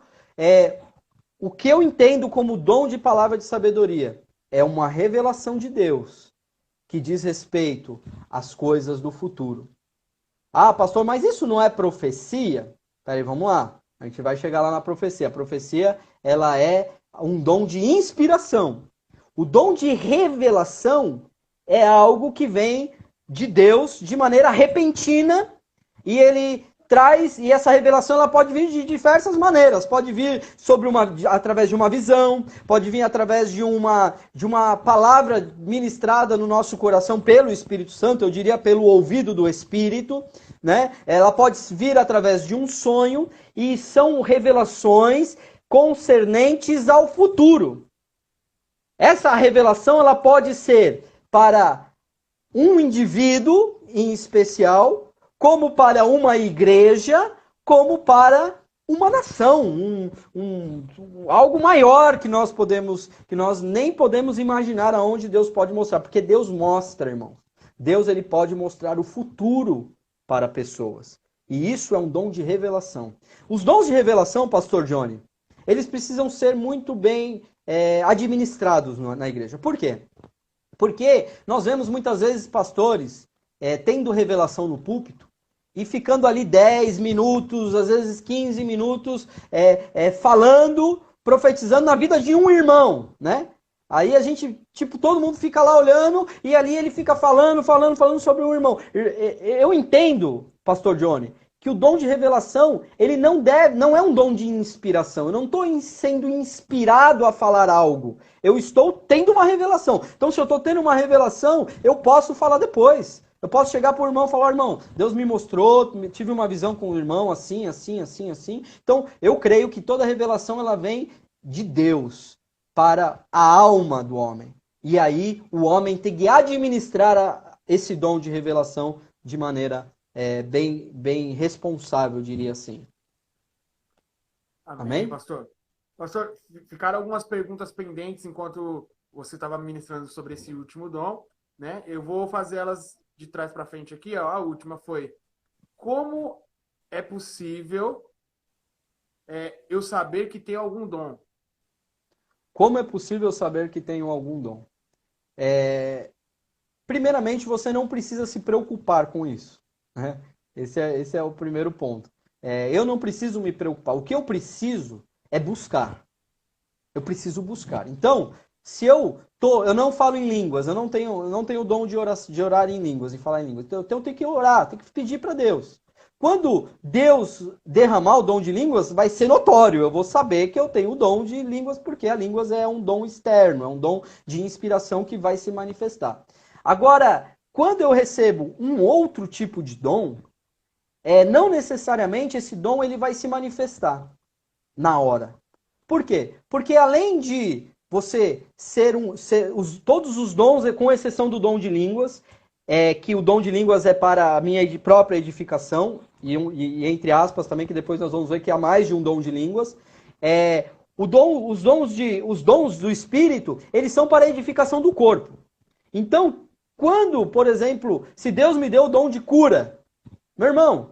S1: o que eu entendo como dom de palavra de sabedoria é uma revelação de Deus que diz respeito às coisas do futuro. Ah, pastor, mas isso não é profecia? Peraí, vamos lá. A gente vai chegar lá na profecia. A profecia, ela é um dom de inspiração. O dom de revelação é algo que vem de Deus de maneira repentina e ele traz, e essa revelação ela pode vir de diversas maneiras. Pode vir através de uma visão, pode vir através de uma palavra ministrada no nosso coração pelo Espírito Santo, eu diria pelo ouvido do Espírito, né? Ela pode vir através de um sonho, e são revelações concernentes ao futuro. Essa revelação ela pode ser para um indivíduo em especial, como para uma igreja, como para uma nação, algo maior que nós nem podemos imaginar aonde Deus pode mostrar, porque Deus mostra, irmão. Deus ele pode mostrar o futuro para pessoas. E isso é um dom de revelação. Os dons de revelação, pastor Johnny, eles precisam ser muito bem administrados na igreja. Por quê? Porque nós vemos muitas vezes pastores tendo revelação no púlpito e ficando ali 10 minutos, às vezes 15 minutos, falando, profetizando na vida de um irmão, né? Aí a gente, todo mundo fica lá olhando e ali ele fica falando sobre um irmão. Eu entendo, pastor Johnny, que o dom de revelação, ele não é um dom de inspiração. Eu não estou sendo inspirado a falar algo. Eu estou tendo uma revelação. Então, se eu estou tendo uma revelação, eu posso falar depois. Eu posso chegar para o irmão e falar, irmão, Deus me mostrou, tive uma visão com o irmão assim, assim, assim, assim. Então, eu creio que toda revelação ela vem de Deus para a alma do homem. E aí, o homem tem que administrar esse dom de revelação de maneira bem responsável, eu diria assim.
S2: Amém, pastor? Pastor, ficaram algumas perguntas pendentes enquanto você estava ministrando sobre esse último dom, né? Eu vou fazer elas de trás para frente aqui. Ó. A última foi: como é possível eu saber que tenho algum dom?
S1: Como é possível saber que tenho algum dom? Primeiramente, você não precisa se preocupar com isso. Né? Esse é o primeiro ponto. Eu não preciso me preocupar. O que eu preciso é buscar. Eu preciso buscar. Então, se eu não falo em línguas, eu não tenho o dom de orar em línguas e falar em línguas. Então eu tenho que orar, tenho que pedir para Deus. Quando Deus derramar o dom de línguas, vai ser notório. Eu vou saber que eu tenho o dom de línguas, porque a línguas é um dom externo, é um dom de inspiração que vai se manifestar. Agora, quando eu recebo um outro tipo de dom, não necessariamente esse dom ele vai se manifestar na hora. Por quê? Porque além de você todos os dons, com exceção do dom de línguas, que o dom de línguas é para a minha própria edificação, e entre aspas também, que depois nós vamos ver que há mais de um dom de línguas, os dons do Espírito, eles são para a edificação do corpo. Então, quando, por exemplo, se Deus me deu o dom de cura, meu irmão,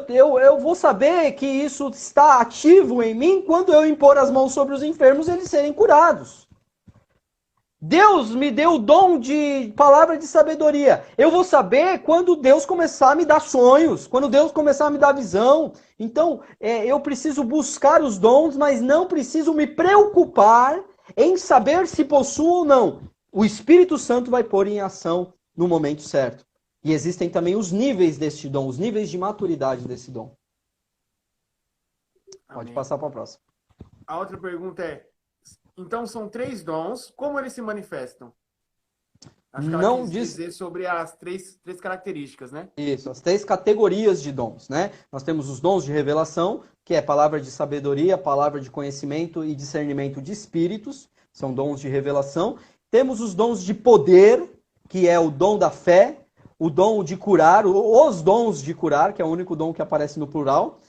S1: eu vou saber que isso está ativo em mim quando eu impor as mãos sobre os enfermos e eles serem curados. Deus me deu o dom de palavra de sabedoria. Eu vou saber quando Deus começar a me dar sonhos, quando Deus começar a me dar visão. Então, eu preciso buscar os dons, mas não preciso me preocupar em saber se possuo ou não. O Espírito Santo vai pôr em ação no momento certo. E existem também os níveis deste dom, os níveis de maturidade desse dom. Pode
S2: Amém.
S1: passar para a próxima.
S2: A outra pergunta é, então são 3 dons, como eles se manifestam? Acho que ela
S1: Não
S2: quis
S1: diz...
S2: dizer sobre as três características, né?
S1: Isso, as 3 categorias de dons, né? Nós temos os dons de revelação, que é palavra de sabedoria, palavra de conhecimento e discernimento de espíritos, são dons de revelação. Temos os dons de poder, que é o dom da fé, o dom de curar, os dons de curar, que é o único dom que aparece no plural,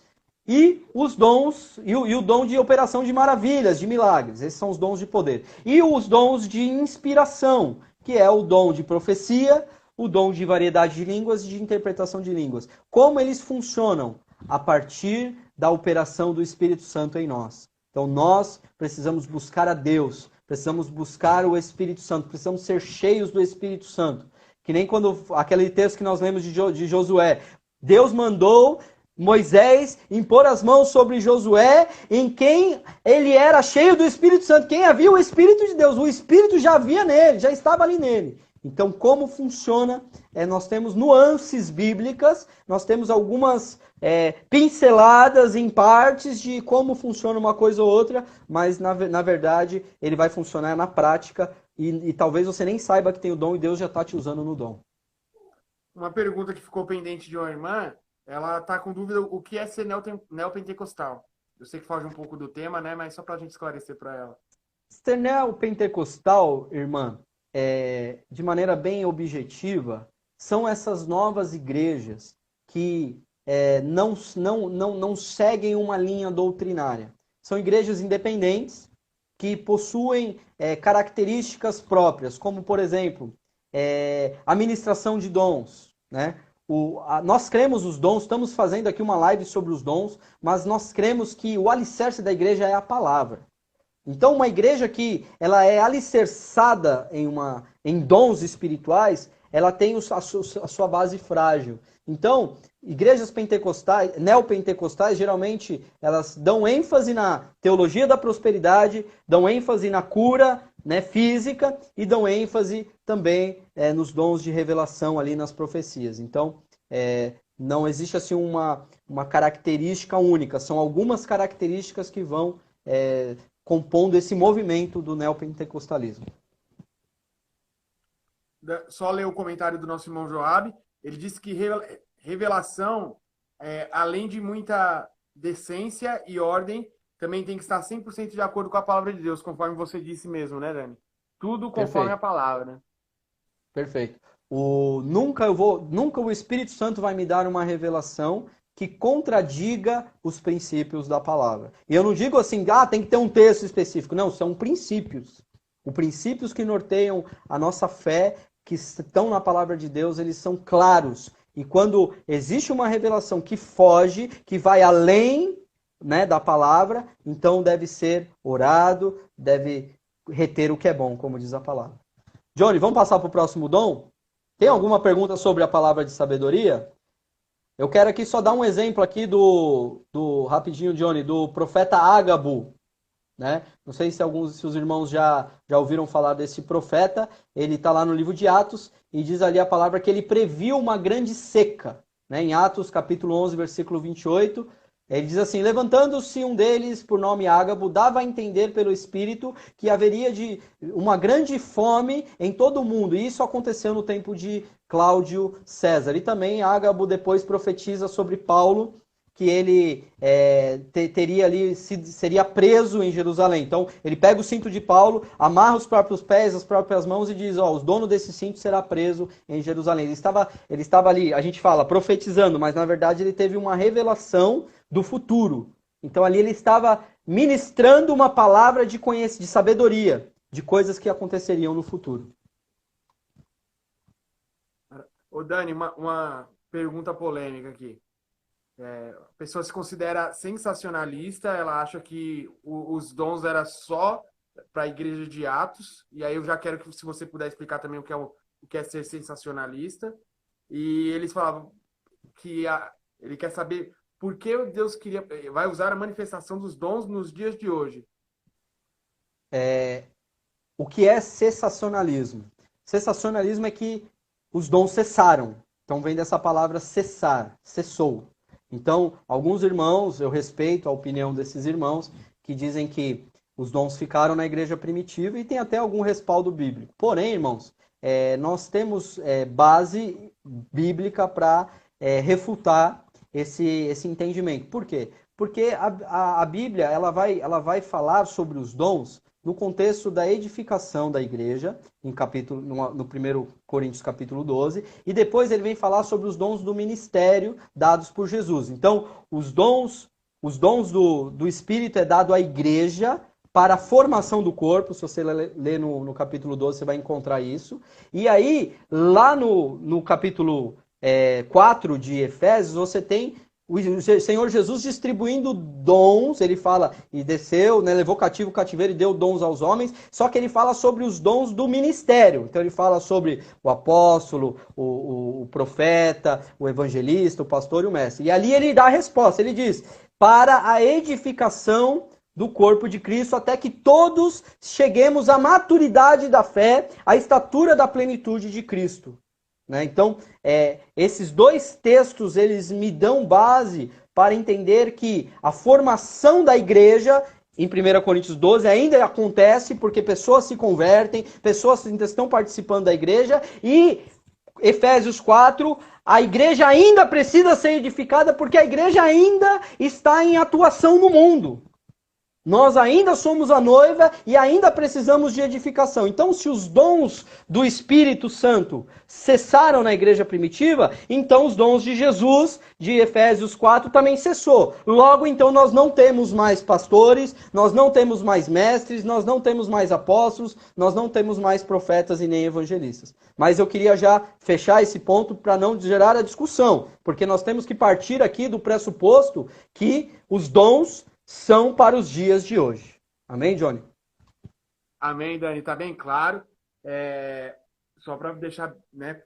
S1: e os dons, e o dom de operação de maravilhas, de milagres. Esses são os dons de poder. E os dons de inspiração, que é o dom de profecia, o dom de variedade de línguas e de interpretação de línguas. Como eles funcionam? A partir da operação do Espírito Santo em nós. Então nós precisamos buscar a Deus, precisamos buscar o Espírito Santo, precisamos ser cheios do Espírito Santo. Que nem quando aquele texto que nós lemos de Josué. Deus mandou Moisés impor as mãos sobre Josué, em quem ele era cheio do Espírito Santo. Quem havia o Espírito de Deus, o Espírito já havia nele, já estava ali nele. Então, como funciona? Nós temos nuances bíblicas, nós temos algumas pinceladas em partes de como funciona uma coisa ou outra, mas na verdade ele vai funcionar na prática e talvez você nem saiba que tem o dom e Deus já está te usando no dom.
S2: Uma pergunta que ficou pendente de uma irmã, ela está com dúvida o que é ser neopentecostal. Eu sei que foge um pouco do tema, né? Mas só para a gente esclarecer para ela.
S1: Ser neopentecostal, irmã, de maneira bem objetiva, são essas novas igrejas que não seguem uma linha doutrinária. São igrejas independentes que possuem características próprias, como, por exemplo, a ministração de dons, né? Nós cremos os dons, estamos fazendo aqui uma live sobre os dons, mas nós cremos que o alicerce da igreja é a palavra. Então, uma igreja que ela é alicerçada em dons espirituais, ela tem a sua base frágil. Então, igrejas pentecostais, neopentecostais, geralmente elas dão ênfase na teologia da prosperidade, dão ênfase na cura, né, física e dão ênfase também nos dons de revelação ali nas profecias. Então, não existe assim uma característica única, são algumas características que vão compondo esse movimento do neopentecostalismo.
S2: Só ler o comentário do nosso irmão Joab. Ele disse que revelação, além de muita decência e ordem, também tem que estar 100% de acordo com a palavra de Deus, conforme você disse mesmo, né, Dani? Tudo conforme a palavra, né?
S1: Perfeito. Nunca o Espírito Santo vai me dar uma revelação que contradiga os princípios da palavra. E eu não digo assim, tem que ter um texto específico. Não, são princípios. Os princípios que norteiam a nossa fé, que estão na palavra de Deus, eles são claros. E quando existe uma revelação que foge, que vai além, né, da palavra, então deve ser orado, deve reter o que é bom, como diz a palavra. Johnny, vamos passar para o próximo dom? Tem alguma pergunta sobre a palavra de sabedoria? Eu quero aqui só dar um exemplo aqui rapidinho, Johnny, do profeta Ágabo, né? Não sei se os irmãos já ouviram falar desse profeta. Ele está lá no livro de Atos e diz ali a palavra que ele previu uma grande seca, né? Em Atos capítulo 11, versículo 28, ele diz assim: levantando-se um deles, por nome Ágabo, dava a entender pelo Espírito que haveria de uma grande fome em todo o mundo. E isso aconteceu no tempo de Cláudio César. E também Ágabo depois profetiza sobre Paulo, que ele seria preso em Jerusalém. Então, ele pega o cinto de Paulo, amarra os próprios pés, as próprias mãos e diz, os donos desse cinto será preso em Jerusalém. Ele estava ali, a gente fala, profetizando, mas na verdade ele teve uma revelação do futuro. Então ali ele estava ministrando uma palavra de sabedoria, de coisas que aconteceriam no futuro.
S2: Ô Dani, uma pergunta polêmica aqui. A pessoa se considera sensacionalista, ela acha que os dons era só para a igreja de Atos, e aí eu já quero que se você puder explicar também o que é ser sensacionalista. E eles falavam que ele quer saber por que Deus vai usar a manifestação dos dons nos dias de hoje.
S1: O que é cessacionalismo? Cessacionalismo é que os dons cessaram. Então vem dessa palavra cessar, cessou. Então, alguns irmãos, eu respeito a opinião desses irmãos, que dizem que os dons ficaram na igreja primitiva e tem até algum respaldo bíblico. Porém, irmãos, nós temos base bíblica para refutar esse entendimento. Por quê? Porque a Bíblia ela vai falar sobre os dons no contexto da edificação da igreja, no 1 Coríntios capítulo 12, e depois ele vem falar sobre os dons do ministério dados por Jesus. Então, os dons do Espírito é dado à igreja para a formação do corpo. Se você ler no capítulo 12, você vai encontrar isso. E aí, lá no capítulo 4 de Efésios, você tem o Senhor Jesus distribuindo dons. Ele fala, e desceu, né, levou cativo o cativeiro e deu dons aos homens, só que ele fala sobre os dons do ministério. Então ele fala sobre o apóstolo, o profeta, o evangelista, o pastor e o mestre. E ali ele dá a resposta, ele diz, para a edificação do corpo de Cristo, até que todos cheguemos à maturidade da fé, à estatura da plenitude de Cristo. Né? Então, esses dois textos, eles me dão base para entender que a formação da igreja, em 1 Coríntios 12, ainda acontece porque pessoas se convertem, pessoas ainda estão participando da igreja, e Efésios 4, a igreja ainda precisa ser edificada porque a igreja ainda está em atuação no mundo. Nós ainda somos a noiva e ainda precisamos de edificação. Então, se os dons do Espírito Santo cessaram na igreja primitiva, então os dons de Jesus, de Efésios 4, também cessou. Logo, então, nós não temos mais pastores, nós não temos mais mestres, nós não temos mais apóstolos, nós não temos mais profetas e nem evangelistas. Mas eu queria já fechar esse ponto para não gerar a discussão, porque nós temos que partir aqui do pressuposto que os dons são para os dias de hoje. Amém, Johnny?
S2: Amém, Dani. Está bem claro. Só para deixar, né,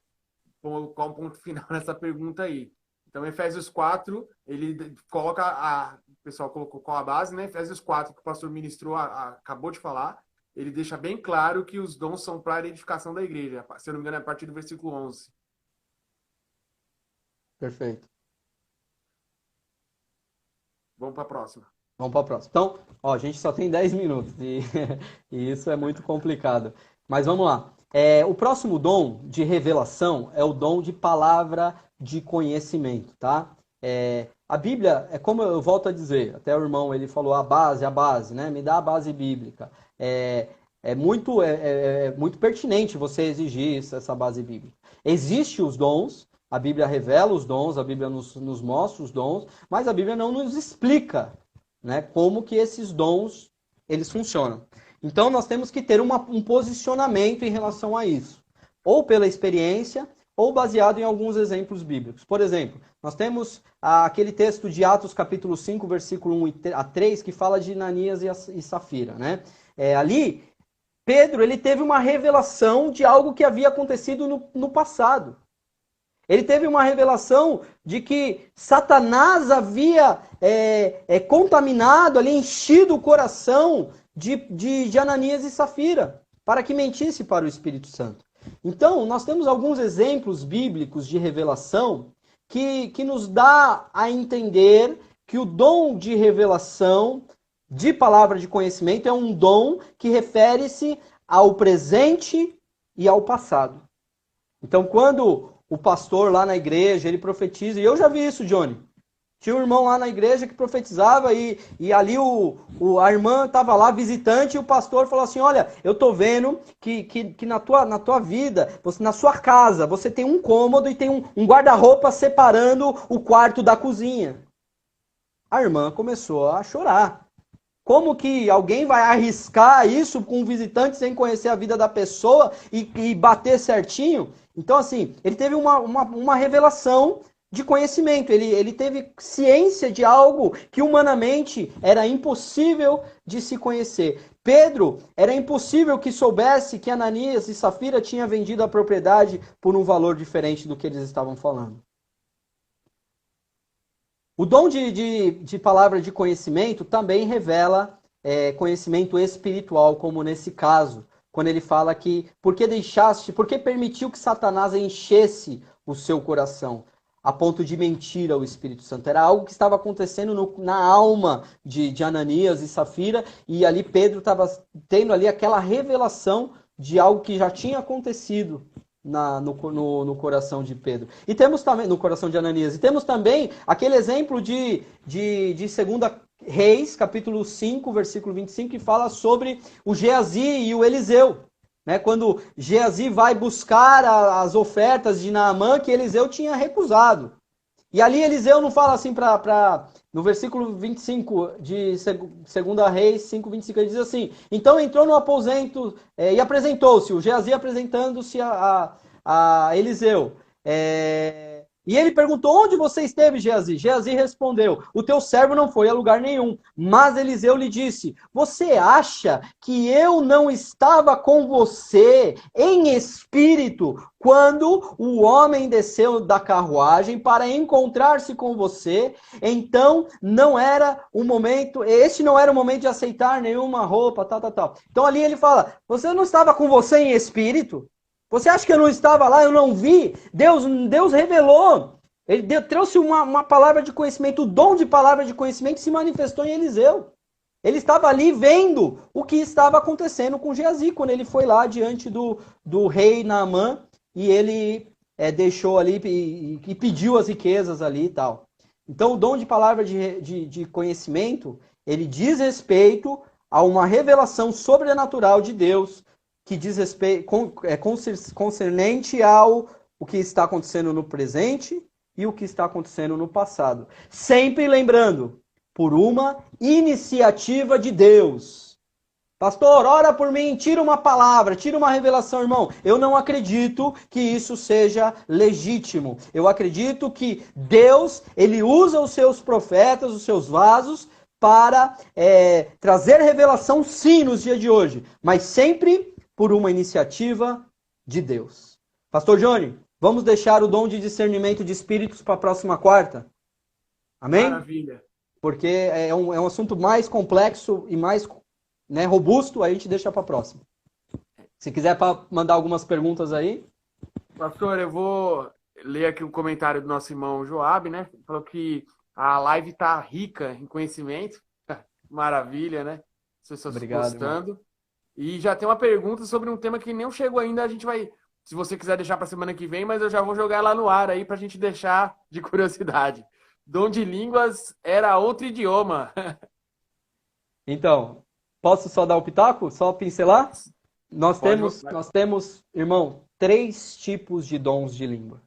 S2: colocar um ponto final nessa pergunta aí. Então, Efésios 4, ele coloca o pessoal colocou qual a base, né? Efésios 4, que o pastor ministrou, acabou de falar, ele deixa bem claro que os dons são para a edificação da igreja. Se eu não me engano, é a partir do versículo 11.
S1: Perfeito.
S2: Vamos para a próxima.
S1: Vamos para a próxima. Então, a gente só tem 10 minutos e isso é muito complicado. Mas vamos lá. O próximo dom de revelação é o dom de palavra de conhecimento, tá? A Bíblia, como eu volto a dizer, até o irmão ele falou a base, né? Me dá a base bíblica. É muito pertinente você exigir essa base bíblica. Existem os dons, a Bíblia revela os dons, a Bíblia nos mostra os dons, mas a Bíblia não nos explica, né, como que esses dons eles funcionam. Então nós temos que ter um posicionamento em relação a isso, ou pela experiência, ou baseado em alguns exemplos bíblicos. Por exemplo, nós temos aquele texto de Atos capítulo 5, versículo 1 a 3, que fala de Ananias e Safira, né? Ali, Pedro ele teve uma revelação de algo que havia acontecido no passado. Ele teve uma revelação de que Satanás havia contaminado, ali, enchido o coração de Ananias e Safira, para que mentisse para o Espírito Santo. Então, nós temos alguns exemplos bíblicos de revelação que nos dá a entender que o dom de revelação, de palavra de conhecimento, é um dom que refere-se ao presente e ao passado. Então, quando o pastor lá na igreja, ele profetiza, e eu já vi isso, Johnny. Tinha um irmão lá na igreja que profetizava e ali a irmã estava lá, visitante, e o pastor falou assim, olha, eu estou vendo que na tua vida, na sua casa, você tem um cômodo e tem um guarda-roupa separando o quarto da cozinha. A irmã começou a chorar. Como que alguém vai arriscar isso com um visitante sem conhecer a vida da pessoa e bater certinho? Então, assim, ele teve uma revelação de conhecimento. Ele teve ciência de algo que humanamente era impossível de se conhecer. Pedro, era impossível que soubesse que Ananias e Safira tinham vendido a propriedade por um valor diferente do que eles estavam falando. O dom de palavra de conhecimento também revela conhecimento espiritual, como nesse caso, quando ele fala que por que permitiu que Satanás enchesse o seu coração, a ponto de mentir ao Espírito Santo. Era algo que estava acontecendo na alma de Ananias e Safira, e ali Pedro estava tendo ali aquela revelação de algo que já tinha acontecido no coração de Pedro. E temos também, no coração de Ananias, e temos também aquele exemplo de 2 Reis, capítulo 5, versículo 25, que fala sobre o Geazi e o Eliseu. Né? Quando Geazi vai buscar as ofertas de Naamã, que Eliseu tinha recusado. E ali Eliseu não fala assim no versículo 25 de 2 Reis 5, 25, ele diz assim: então entrou no aposento e apresentou-se, o Geazi apresentando-se a Eliseu. E ele perguntou: onde você esteve, Geazi? Geazi respondeu: o teu servo não foi a lugar nenhum. Mas Eliseu lhe disse: você acha que eu não estava com você em espírito quando o homem desceu da carruagem para encontrar-se com você? Então não era o momento, este não era o momento de aceitar nenhuma roupa, tal. Então ali ele fala: você não estava com você em espírito? Você acha que eu não estava lá, eu não vi? Deus revelou. Ele trouxe uma palavra de conhecimento, o dom de palavra de conhecimento se manifestou em Eliseu. Ele estava ali vendo o que estava acontecendo com Geazi, quando ele foi lá diante do rei Naamã, e ele deixou ali e pediu as riquezas ali e tal. Então o dom de palavra de conhecimento, ele diz respeito a uma revelação sobrenatural de Deus, que diz respeito, concernente ao o que está acontecendo no presente e o que está acontecendo no passado. Sempre lembrando, por uma iniciativa de Deus. Pastor, ora por mim, tira uma palavra, tira uma revelação, irmão. Eu não acredito que isso seja legítimo. Eu acredito que Deus, ele usa os seus profetas, os seus vasos, para trazer revelação, sim, nos dias de hoje. Mas sempre por uma iniciativa de Deus. Pastor Johnny, vamos deixar o dom de discernimento de espíritos para a próxima quarta? Amém?
S2: Maravilha.
S1: Porque é um assunto mais complexo e mais robusto, a gente deixa para a próxima. Se quiser mandar algumas perguntas aí.
S2: Pastor, eu vou ler aqui o comentário do nosso irmão Joab, né? Falou que a live está rica em conhecimento. Maravilha, né? As pessoas gostando. Irmão. E já tem uma pergunta sobre um tema que nem chegou ainda, a gente vai, se você quiser deixar para semana que vem, mas eu já vou jogar lá no ar aí para a gente deixar de curiosidade. Dom de línguas era outro idioma.
S1: Então, posso só dar o pitaco? Só pincelar? Nós temos, irmão, 3 tipos de dons de língua.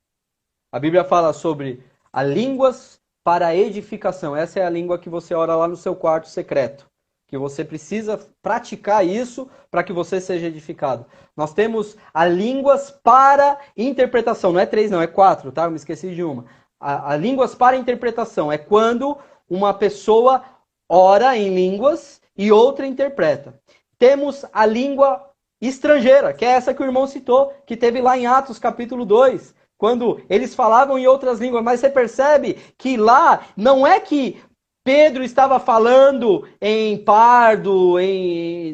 S1: A Bíblia fala sobre a línguas para a edificação. Essa é a língua que você ora lá no seu quarto secreto. Que você precisa praticar isso para que você seja edificado. Nós temos a línguas para interpretação. Não é 3, não, é 4, tá? Eu me esqueci de uma. A línguas para interpretação é quando uma pessoa ora em línguas e outra interpreta. Temos a língua estrangeira, que é essa que o irmão citou, que teve lá em Atos capítulo 2, quando eles falavam em outras línguas. Mas você percebe que lá não é que Pedro estava falando em pardo,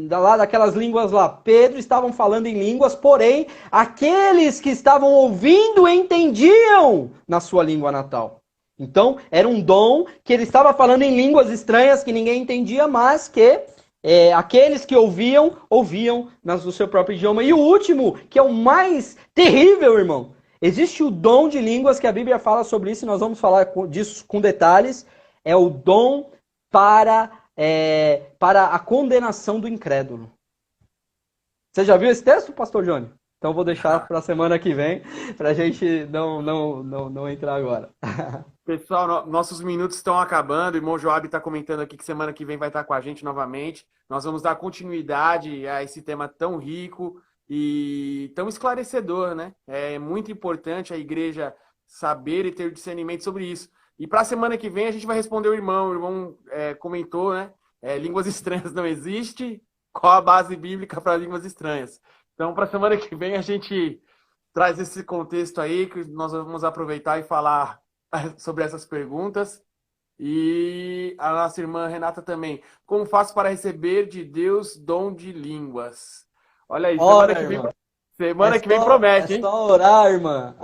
S1: lá daquelas línguas lá. Pedro estava falando em línguas, porém, aqueles que estavam ouvindo entendiam na sua língua natal. Então, era um dom que ele estava falando em línguas estranhas que ninguém entendia, mas que aqueles que ouviam no seu próprio idioma. E o último, que é o mais terrível, irmão. Existe o dom de línguas, que a Bíblia fala sobre isso, e nós vamos falar disso com detalhes. É o dom para a condenação do incrédulo. Você já viu esse texto, pastor Johnny? Então eu vou deixar para a semana que vem, para a gente não entrar agora.
S2: Pessoal, nossos minutos estão acabando. O irmão Joab está comentando aqui que semana que vem vai estar com a gente novamente. Nós vamos dar continuidade a esse tema tão rico e tão esclarecedor, né? É muito importante a igreja saber e ter discernimento sobre isso. E para a semana que vem a gente vai responder o irmão comentou, né? Línguas estranhas não existe, qual a base bíblica para línguas estranhas? Então, para a semana que vem a gente traz esse contexto aí, que nós vamos aproveitar e falar sobre essas perguntas. E a nossa irmã Renata também. Como faço para receber de Deus dom de línguas? Olha aí,
S1: Ora, irmã,
S2: semana que vem promete,
S1: é
S2: hein?
S1: só orar, irmã.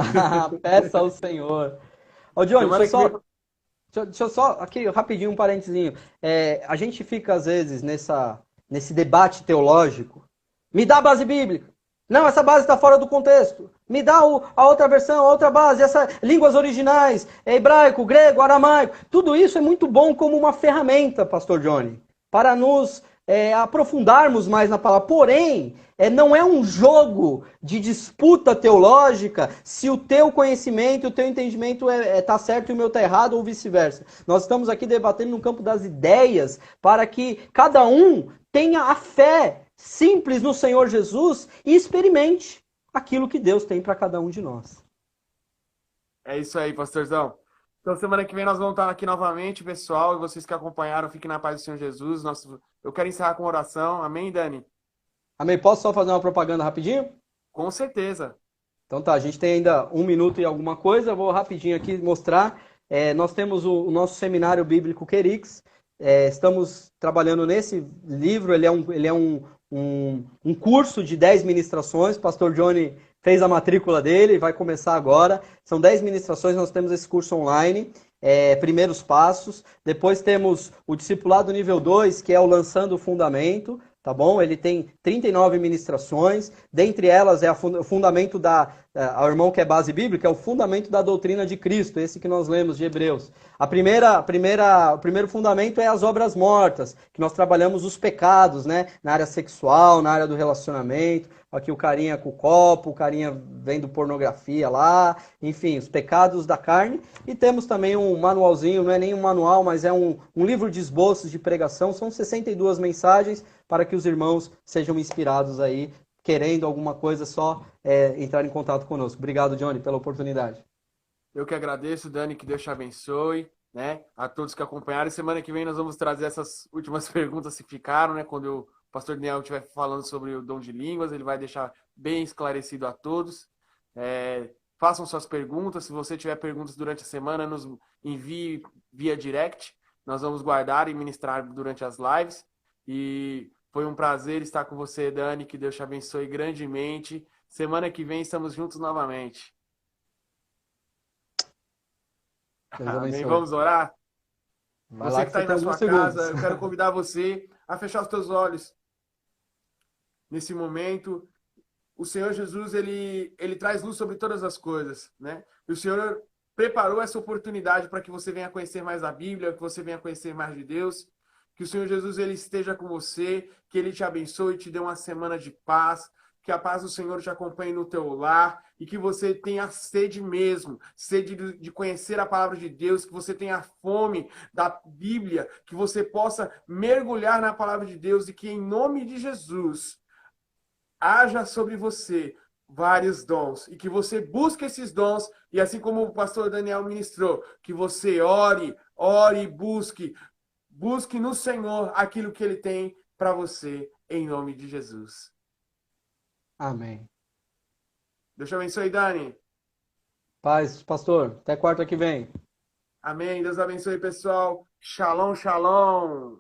S1: Peça ao Senhor. Ô, Johnny,
S2: Semana que vem.
S1: deixa eu só, aqui, rapidinho, um parentezinho. A gente fica, às vezes, nesse debate teológico. Me dá a base bíblica. Não, essa base está fora do contexto. Me dá a outra versão, a outra base, línguas originais, hebraico, grego, aramaico. Tudo isso é muito bom como uma ferramenta, Pastor Johnny, para nos aprofundarmos mais na palavra. Porém, não é um jogo de disputa teológica se o teu conhecimento, o teu entendimento está certo e o meu está errado ou vice-versa. Nós estamos aqui debatendo no campo das ideias para que cada um tenha a fé simples no Senhor Jesus e experimente aquilo que Deus tem para cada um de nós.
S2: É isso aí, pastorzão. Então, semana que vem nós vamos estar aqui novamente, pessoal. E vocês que acompanharam, fiquem na paz do Senhor Jesus. Eu quero encerrar com oração. Amém, Dani?
S1: Amém. Posso só fazer uma propaganda rapidinho?
S2: Com certeza.
S1: Então tá, a gente tem ainda 1 minuto e alguma coisa. Eu vou rapidinho aqui mostrar. Nós temos o nosso seminário bíblico Querix. Estamos trabalhando nesse livro. Ele é um curso de 10 ministrações. Pastor Johnny fez a matrícula dele, vai começar agora. São 10 ministrações, nós temos esse curso online, primeiros passos. Depois temos o discipulado nível 2, que é o Lançando o Fundamento, tá bom? Ele tem 39 ministrações, dentre elas é o fundamento o irmão que é base bíblica, é o fundamento da doutrina de Cristo, esse que nós lemos de Hebreus. O primeiro fundamento é as obras mortas, que nós trabalhamos os pecados, né? Na área sexual, na área do relacionamento. Aqui o carinha com o copo, o carinha vendo pornografia lá, enfim, os pecados da carne. E temos também um manualzinho, não é nem um manual, mas é um livro de esboços de pregação. São 62 mensagens para que os irmãos sejam inspirados aí, querendo alguma coisa, só entrar em contato conosco. Obrigado, Johnny, pela oportunidade.
S2: Eu que agradeço, Dani, que Deus te abençoe, né? A todos que acompanharam. Semana que vem nós vamos trazer essas últimas perguntas que ficaram, né? Quando o pastor Daniel estiver falando sobre o dom de línguas, ele vai deixar bem esclarecido a todos. Façam suas perguntas. Se você tiver perguntas durante a semana, nos envie via direct. Nós vamos guardar e ministrar durante as lives. E foi um prazer estar com você, Dani. Que Deus te abençoe grandemente. Semana que vem estamos juntos novamente. Amém. Vamos orar? Você que está aí na sua casa, eu quero convidar você a fechar os teus olhos. Nesse momento, o Senhor Jesus, ele traz luz sobre todas as coisas, né? E o Senhor preparou essa oportunidade para que você venha conhecer mais a Bíblia, que você venha conhecer mais de Deus. Que o Senhor Jesus, ele esteja com você, que ele te abençoe e te dê uma semana de paz. Que a paz do Senhor te acompanhe no teu lar e que você tenha sede mesmo, sede de conhecer a palavra de Deus, que você tenha fome da Bíblia, que você possa mergulhar na palavra de Deus e que em nome de Jesus haja sobre você vários dons e que você busque esses dons e assim como o pastor Daniel ministrou, que você ore e busque no Senhor aquilo que ele tem para você em nome de Jesus.
S1: Amém.
S2: Deus te abençoe, Dani.
S1: Paz, pastor. Até quarta que vem.
S2: Amém. Deus abençoe, pessoal. Shalom, shalom.